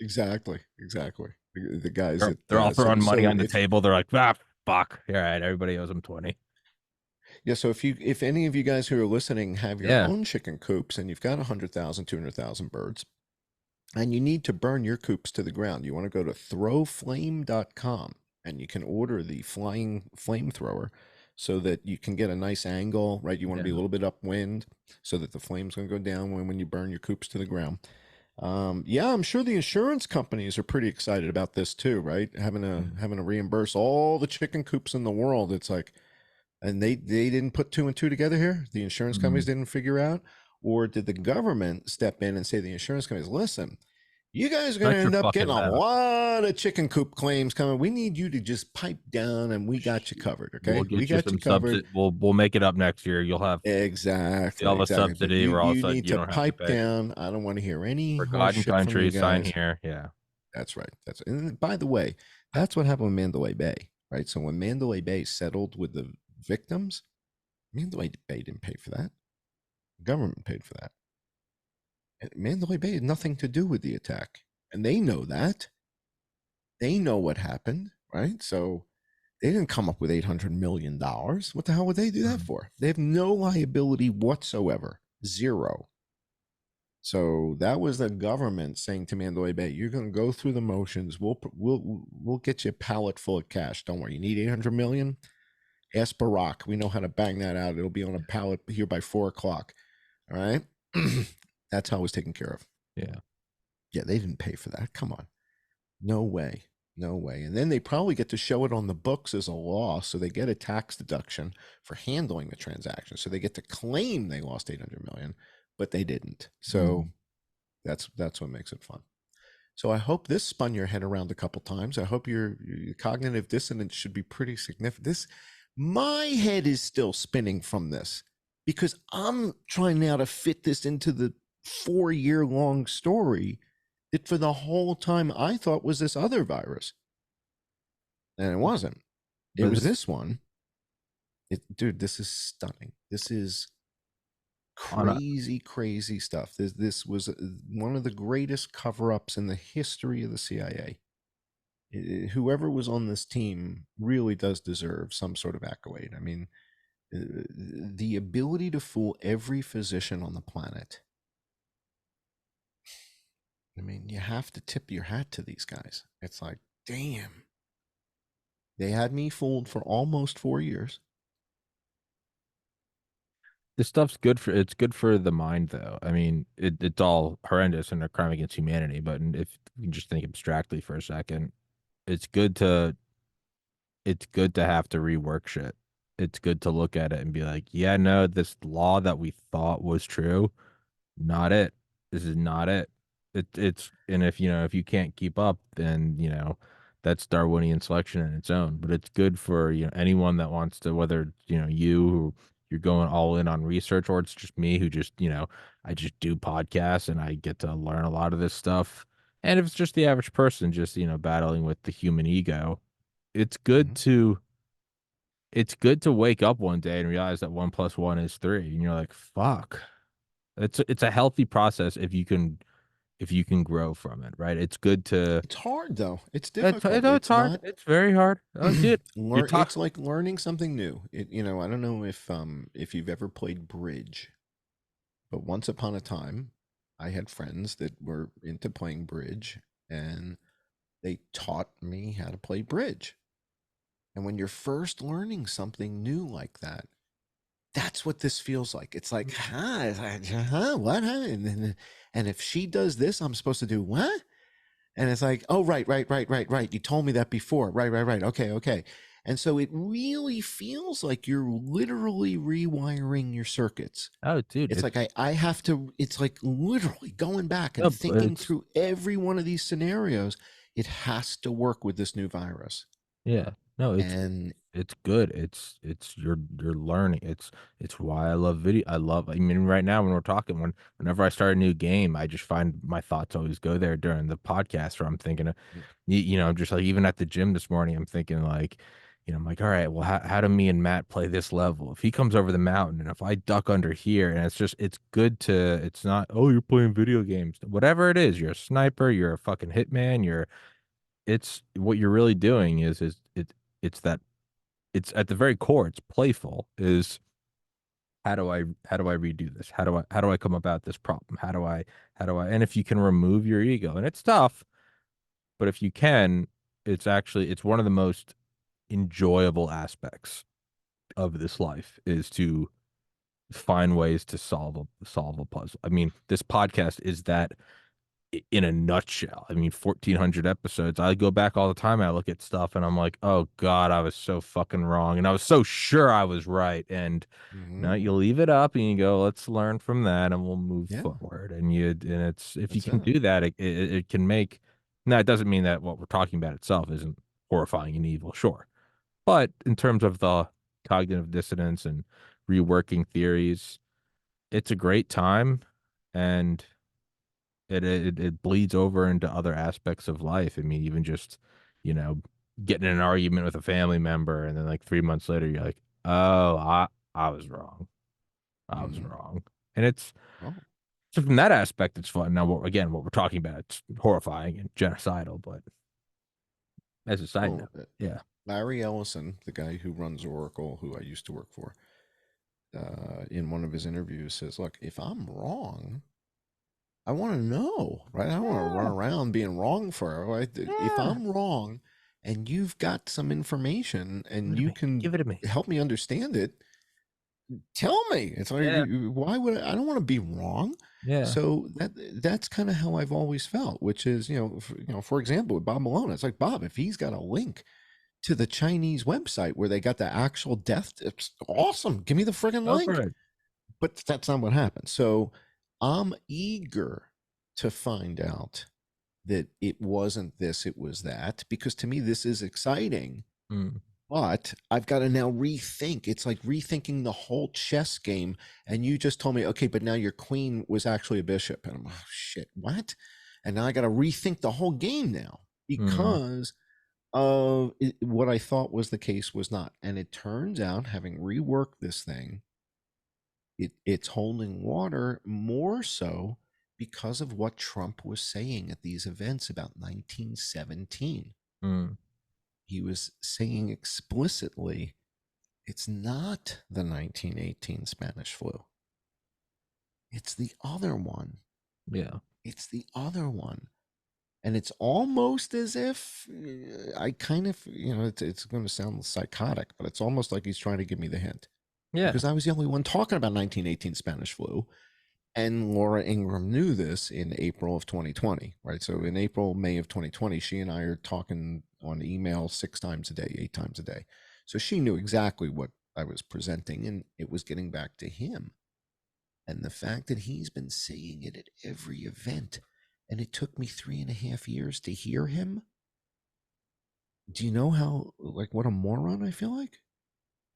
Exactly. Exactly. The guys They're all that throwing money so on the if table. They're like, "Ah, fuck. All right, everybody owes them 20." yeah, so if any of you guys who are listening have your Yeah, own chicken coops and you've got 100,000, 200,000 birds, and you need to burn your coops to the ground, you want to go to throwflame.com and you can order the flying flamethrower so that you can get a nice angle, right? You want to be a yeah, little bit upwind so that the flame's going to go down when you burn your coops to the ground. Yeah, I'm sure the insurance companies are pretty excited about this too, right? Having to reimburse all the chicken coops in the world. It's like, and they didn't put two and two together here. The insurance companies mm. didn't figure out, or did the government step in and say the insurance companies, listen, you guys are going to Shut your end up fucking getting a mouth. lot of chicken coop claims coming. We need you to just pipe down, and we got you covered. We'll Okay, we get you got you some covered. subsidy. We'll make it up next year. Exactly, You'll have a exactly. But subsidy where all of a you sudden need you to don't have to pipe pay down. I don't want to hear any for horse God and shit from you country. Sign guys. here. Yeah, That's right. And by the way, that's what happened with Mandalay Bay, right? So when Mandalay Bay settled with the victims, Mandalay Bay didn't pay for that. The government paid for that. And Mandalay Bay had nothing to do with the attack, and they know that. They know what happened, right? So they didn't come up with $800 million. What the hell would they do that mm. for? They have no liability whatsoever, zero. So that was the government saying to Mandalay Bay, "You're going to go through the motions. We'll get you a pallet full of cash. Don't worry. You need 800 million. Ask Barack. We know how to bang that out. It'll be on a pallet here by 4 o'clock. All right." That's how it was taken care of. Yeah. Yeah, they didn't pay for that. Come on. No way. No way. And then they probably get to show it on the books as a loss. So they get a tax deduction for handling the transaction. So they get to claim they lost 800 million, but they didn't. So Mm. that's what makes it fun. So I hope this spun your head around a couple times. I hope your cognitive dissonance should be pretty significant. My head is still spinning from this because I'm trying now to fit this into the 4-year long story that for the whole time I thought was this other virus. And it wasn't. It But was this this one. Dude, this is stunning. This is on a crazy, crazy stuff. This was one of the greatest cover-ups in the history of the CIA. Whoever was on this team really does deserve some sort of accolade. I mean, the ability to fool every physician on the planet. I mean, you have to tip your hat to these guys. It's like, damn. They had me fooled for almost 4 years. this stuff's good for the mind though. I mean, it's all horrendous and a crime against humanity, but if you can just think abstractly for a second, it's good to have to rework shit. It's good to look at it and be like, yeah, no, this law that we thought was true, not it. this is not it. It's and if if you can't keep up, then that's Darwinian selection in its own. But it's good for anyone that wants to, whether you who you're going all in on research, or it's just me who just I just do podcasts and I get to learn a lot of this stuff. And if it's just the average person just battling with the human ego, it's good Mhm. to wake up one day and realize that 1 plus 1 is 3, and you're like, fuck. It's a healthy process if you can grow from it, right? It's good to It's hard though. It's I difficult. know it's It's hard. not It's very hard. Oh, dude, you talk. it's like learning something new. I don't know if you've ever played bridge, but once upon a time, I had friends that were into playing bridge and they taught me how to play bridge. And when you're first learning something new like that, that's what this feels like. It's like, huh? It's like, huh? What? Huh? And if she does this, I'm supposed to do what? And it's like, oh, right, right, right, right, right. You told me that before. Right, right, right. Okay, okay. And so it really feels like you're literally rewiring your circuits. Oh, dude, It's like I have to, it's like literally going back and thinking it's through every one of these scenarios. It has to work with this new virus. yeah. No, And it's good. It's you're learning. It's why I love video. I mean, right now when we're talking, whenever I start a new game, I just find my thoughts always go there during the podcast where I'm thinking of, I'm just like, even at the gym this morning, I'm thinking like, I'm like, all right, well, how do me and Matt play this level? If he comes over the mountain and if I duck under here, and it's good to, it's not, oh, you're playing video games, whatever it is, you're a sniper, you're a fucking hitman, it's what you're really doing it's that it's at the very core, it's playful, is how do I redo this? How do I come about this problem? How do I and if you can remove your ego, and it's tough, but if you can, it's one of the most enjoyable aspects of this life is to find ways to solve a puzzle. I mean, this podcast is that in a nutshell. I mean, 1,400 episodes. I go back all the time. I look at stuff and I'm like, oh God, I was so fucking wrong. And I was so sure I was right. And now mhm, you leave it up and you go, let's learn from that and we'll move yeah, forward. And it's, if you that's can it. do that, it can make, now it doesn't mean that what we're talking about itself isn't horrifying and evil, sure. But in terms of the cognitive dissonance and reworking theories, it's a great time. And it bleeds over into other aspects of life. I mean, even just, you know, getting in an argument with a family member, and then like 3 months later, you're like, oh, I was wrong. I was Mhm. wrong. And it's Oh, so from that aspect, it's fun. Now, what we're talking about, it's horrifying and genocidal, but as a side oh, note, yeah. Larry Ellison, the guy who runs Oracle, who I used to work for, in one of his interviews says, "Look, if I'm wrong, I want to know, right? I don't want to run Yeah. around being wrong for right? If Yeah. I'm wrong and you've got some information Give it and to you me. can Give it to me. help me understand it, tell me." It's like, Yeah. why would I don't want to be wrong. Yeah. So that's kind of how I've always felt, which is, for example, with Bob Malone, it's like, Bob, if he's got a link to the Chinese website where they got the actual death, it's awesome. Give me the friggin' Go for link. it. But that's not what happened. So I'm eager to find out that it wasn't this, it was that, because to me, this is exciting. Mm, But I've got to now rethink. It's like rethinking the whole chess game. And you just told me, okay, but now your queen was actually a bishop. And I'm like, oh, shit, what? And now I got to rethink the whole game now mm, because of what I thought was the case was not. And it turns out, having reworked this thing, it's holding water more so because of what Trump was saying at these events about 1917. mm, He was saying explicitly, it's not the 1918 Spanish flu. It's the other one. yeah. It's the other one. And it's almost as if I kind of, it's going to sound psychotic, but it's almost like he's trying to give me the hint Yeah. because I was the only one talking about 1918 Spanish flu. And Laura Ingraham knew this in April of 2020, right? So in April, May of 2020, she and I are talking on email 6 times a day, 8 times a day. So she knew exactly what I was presenting, and it was getting back to him. And the fact that he's been saying it at every event, and it took me 3.5 years to hear him. Do you know how, like, what a moron I feel like?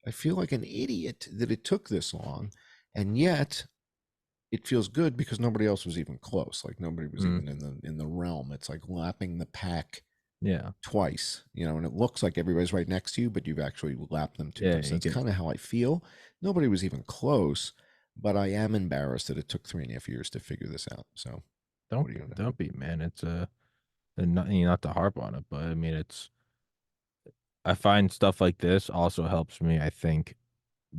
I feel like an idiot that it took this long, and yet it feels good because nobody else was even close. Like nobody was even in the realm. It's like lapping the pack Yeah. twice, and it looks like everybody's right next to you, but you've actually lapped them 2 Yeah, times. So you that's get kind of how I feel. Nobody was even close, but I am embarrassed that it took 3.5 years to figure this out. So what are you gonna do? don't be, man. It's and not to harp on it, but I mean I find stuff like this also helps me, I think,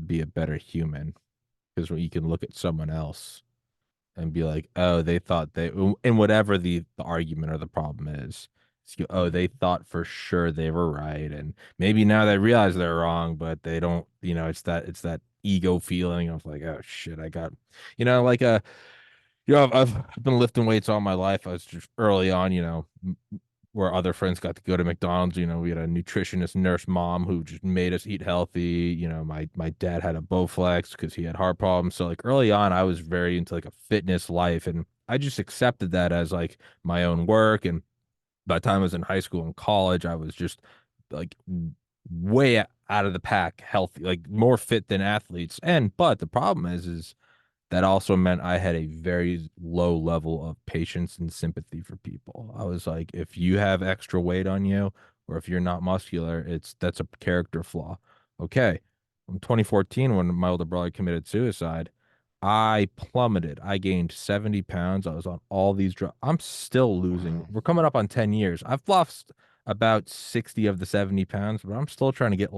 be a better human because when you can look at someone else and be like, oh, they thought they, and whatever the argument or the problem is, oh, Mhm. they thought for sure they were right, and maybe now they realize they're wrong, but they don't. It's that ego feeling of like, oh shit, I got, like I've been lifting weights all my life. I was just early on, where other friends got to go to McDonald's. We had a nutritionist nurse mom who just made us eat healthy. My dad had a Bowflex because he had heart problems. So like early on, I was very into like a fitness life, and I just accepted that as like my own work. And by the time I was in high school and college, I was just like way out of the pack, healthy, like more fit than athletes. But the problem is that also meant I had a very low level of patience and sympathy for people. I was like, if you have extra weight on you, or if you're not muscular, that's a character flaw. Okay. In 2014, when my older brother committed suicide, I plummeted. I gained 70 pounds. I was on all these drugs. I'm still losing. Wow. We're coming up on 10 years. I've lost about 60 of the 70 pounds, but I'm still trying to get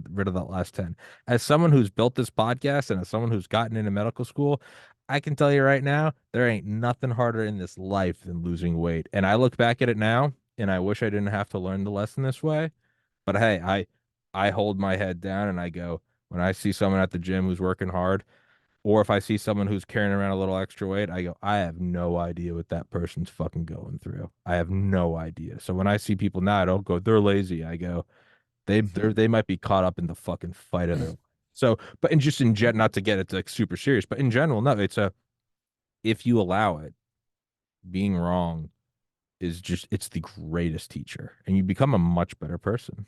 rid of that last 10. As someone who's built this podcast and as someone who's gotten into medical school, I can tell you right now, there ain't nothing harder in this life than losing weight. And I look back at it now and I wish I didn't have to learn the lesson this way. But hey, I hold my head down and I go, when I see someone at the gym who's working hard, or if I see someone who's carrying around a little extra weight, I go, I have no idea what that person's fucking going through. I have no idea. So when I see people now, I don't go, they're lazy. I go, they might be caught up in the fucking fight of their life. So, but and just in gen, not to get it like super serious, but in general, no, if you allow it, being wrong it's the greatest teacher, and you become a much better person.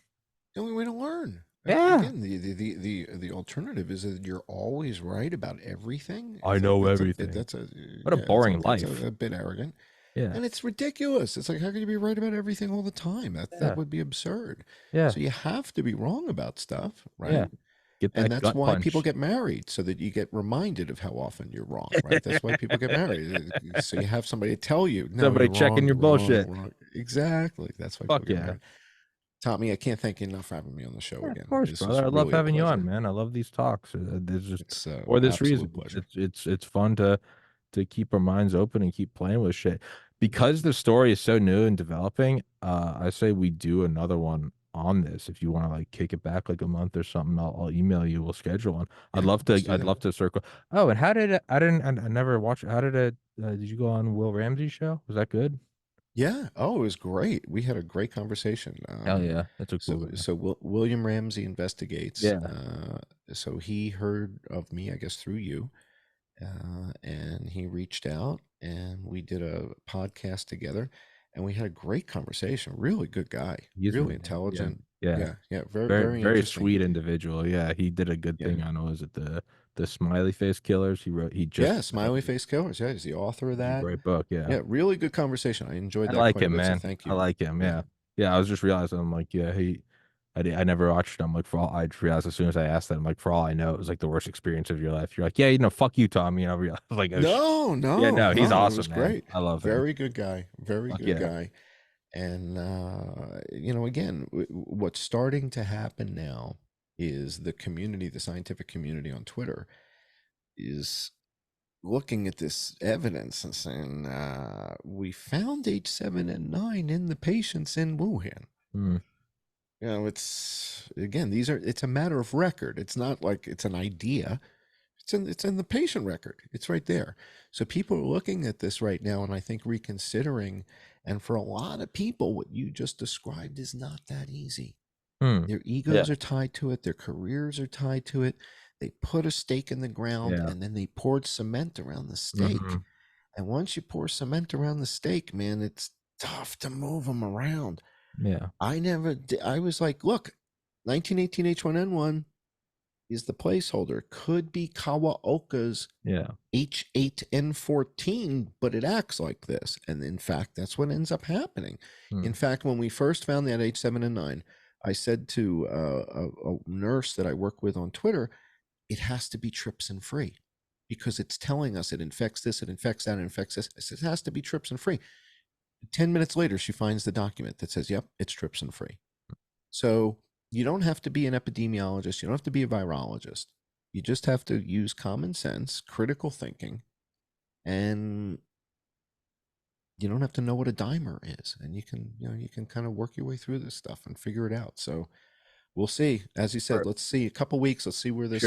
The only way to learn. Yeah, Again, the alternative is that you're always right about everything. I It's like know everything. that's a What a yeah, it's like boring that's life. a bit arrogant. Yeah, And it's ridiculous. It's like, how can you be right about everything all the time? That yeah, would be absurd. yeah, So you have to be wrong about stuff, yeah. right? Get And that that's gut why people punch. get married, so that you get reminded of how often you're wrong, right? That's why people get married. So you have somebody tell you, no, Somebody you're checking wrong, your you're wrong, bullshit. wrong. Exactly. That's why people Fuck get yeah. married. Tommy, I can't thank you enough for having me on the show Yeah, of again. course, This is brother. I love really a having you on, pleasure. man. I love these talks. There's just It's for this reason. absolute pleasure. It's fun to keep our minds open and keep playing with shit. Because the story is so new and developing, I say we do another one on this. If you want to like kick it back like a month or something, I'll email you. We'll schedule one. Yeah, let's do I'd that. love to circle. Oh, and how did it, I didn't I never watched how did it did you go on Will Ramsey's show? Was that good? Yeah. Oh, it was great. We had a great conversation. Hell yeah. That's a cool guy. William Ramsey investigates. Yeah. So he heard of me, I guess, through you, and he reached out, and we did a podcast together, and we had a great conversation. Really good guy. He's Really man. Yeah. intelligent. Yeah. Yeah. Yeah. Very, Very, very very interesting. sweet individual. Yeah, he did a good Yeah. thing on was it the Smiley Face Killers. He just Yeah. Smiley Face Killers. Yeah. He's the author of it's a that. great book. Yeah, Yeah. Really good conversation. I enjoyed I that like quite a him, bit. So man. thank I you. like him. Yeah. Yeah, yeah. I was just realizing I'm like, yeah, I never watched him. Like for all I just realized as soon as I asked that, I'm like, for all I know, it was like the worst experience of your life. You're like, yeah, fuck you, Tommy. And I realized like, oh shit. No, Yeah, no, no, he's no. It was awesome, man. great. I love him. Very good guy. Very Fuck good yeah. guy. And, again, what's starting to happen now is the community, the scientific community on Twitter, is looking at this evidence and saying, we found H7N9 in the patients in Wuhan. Mm, It's, again, it's a matter of record. It's not like it's an idea. It's in the patient record. It's right there. So people are looking at this right now, and I think reconsidering. And for a lot of people, what you just described is not that easy. mm. Their Yeah. egos are tied to it. Their careers are tied to it. They put a stake in the ground Yeah. and then they poured cement around the stake. Hmm. And once you pour cement around the stake, man, it's tough to move them around. Yeah. I never did. I was like, look, 1918 H1N1 is the placeholder. Could be Kawaoka's Yeah. H8N14, but it acts like this. And in fact, that's what ends up happening. Hmm. In fact, when we first found that H7N9, I said to a nurse that I work with on Twitter, it has to be trypsin free because it's telling us it infects this, it infects that, it infects this. I said, it has to be trypsin free. 10 minutes later, she finds the document that says, yep, it's trypsin free. So you don't have to be an epidemiologist. You don't have to be a virologist. You just have to use common sense, critical thinking, and you don't have to know what a dimer is. And you can kind of work your way through this stuff and figure it out. So we'll see. As you said, Sure. let's see a couple weeks. Let's see where this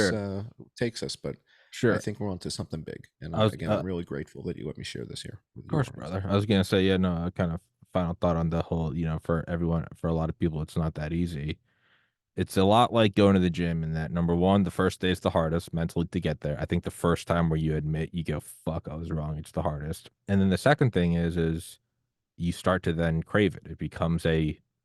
takes us. But I Sure. think we're onto something big. And I was, again, I'm really grateful that you let me share this here with of your course, audience. brother. I was gonna say, yeah, no, kind of final thought on the whole, for everyone, for a lot of people, it's not that easy. It's a lot like going to the gym, in that number one, the first day is the hardest mentally to get there. I think the first time where you admit, you go, fuck, I was wrong, it's the hardest. And then the second thing is you start to then crave it. It becomes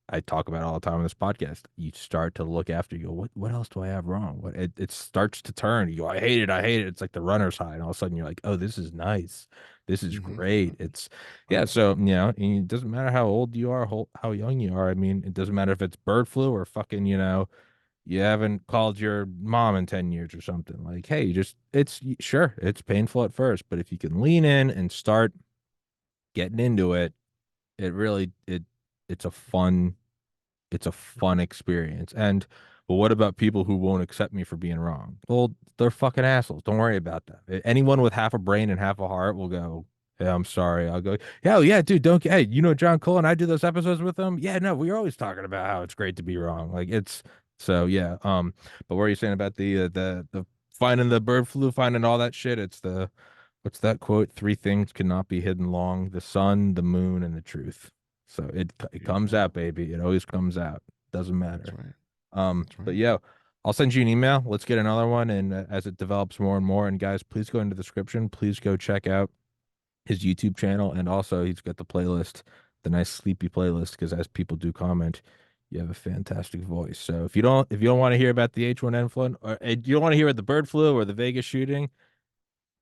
I talk about it all the time on this podcast. You start to look after, you go, what else do I have wrong? It starts to turn. You go, I hate it, I hate it. It's like the runner's high. And all of a sudden you're like, oh, this is nice. This is great. It's yeah. So, and it doesn't matter how old you are, how young you are. I mean, it doesn't matter if it's bird flu or fucking, you haven't called your mom in 10 years or something. Like, hey, sure, it's painful at first, but if you can lean in and start getting into it, it really it's a fun experience. And but what about people who won't accept me for being wrong? Well, they're fucking assholes. Don't worry about that. Anyone with half a brain and half a heart will go, hey, I'm sorry. I'll go, hell yeah, dude, don't hey, John Cullen, I do those episodes with him. Yeah, no, we're always talking about how it's great to be wrong. Like it's so yeah. But what are you saying about the finding the bird flu, finding all that shit? It's the what's that quote? Three things cannot be hidden long: the sun, the moon, and the truth. So it comes out, baby. It always comes out. Doesn't That's matter. right. That's But right. yeah, I'll send you an email. Let's get another one, and as it develops more and more, and guys, please go into the description. Please go check out his YouTube channel, and also he's got the playlist, the nice sleepy playlist. Because as people do comment, you have a fantastic voice. So if you don't want to hear about the H1N1, or you don't want to hear about the bird flu or the Vegas shooting,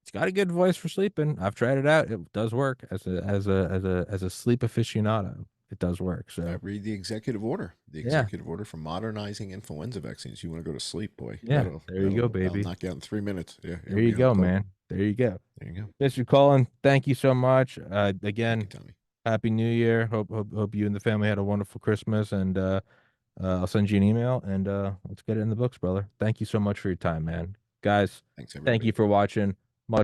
it's got a good voice for sleeping. I've tried it out. It does work as a sleep aficionado. It does work. So Read the executive order. The yeah, executive order for modernizing influenza vaccines. You want to go to sleep, boy. yeah. There you go, That'll baby. knock you out in 3 minutes. Yeah, There here you we go. go, Go. man. There you go. There you go. Mr. Cullen, thank you so much. Thank you, Again, Tommy. Happy New Year. Hope you and the family had a wonderful Christmas. And I'll send you an email, and let's get it in the books, brother. Thank you so much for your time, man. Guys, Thanks, thank everybody. you for watching.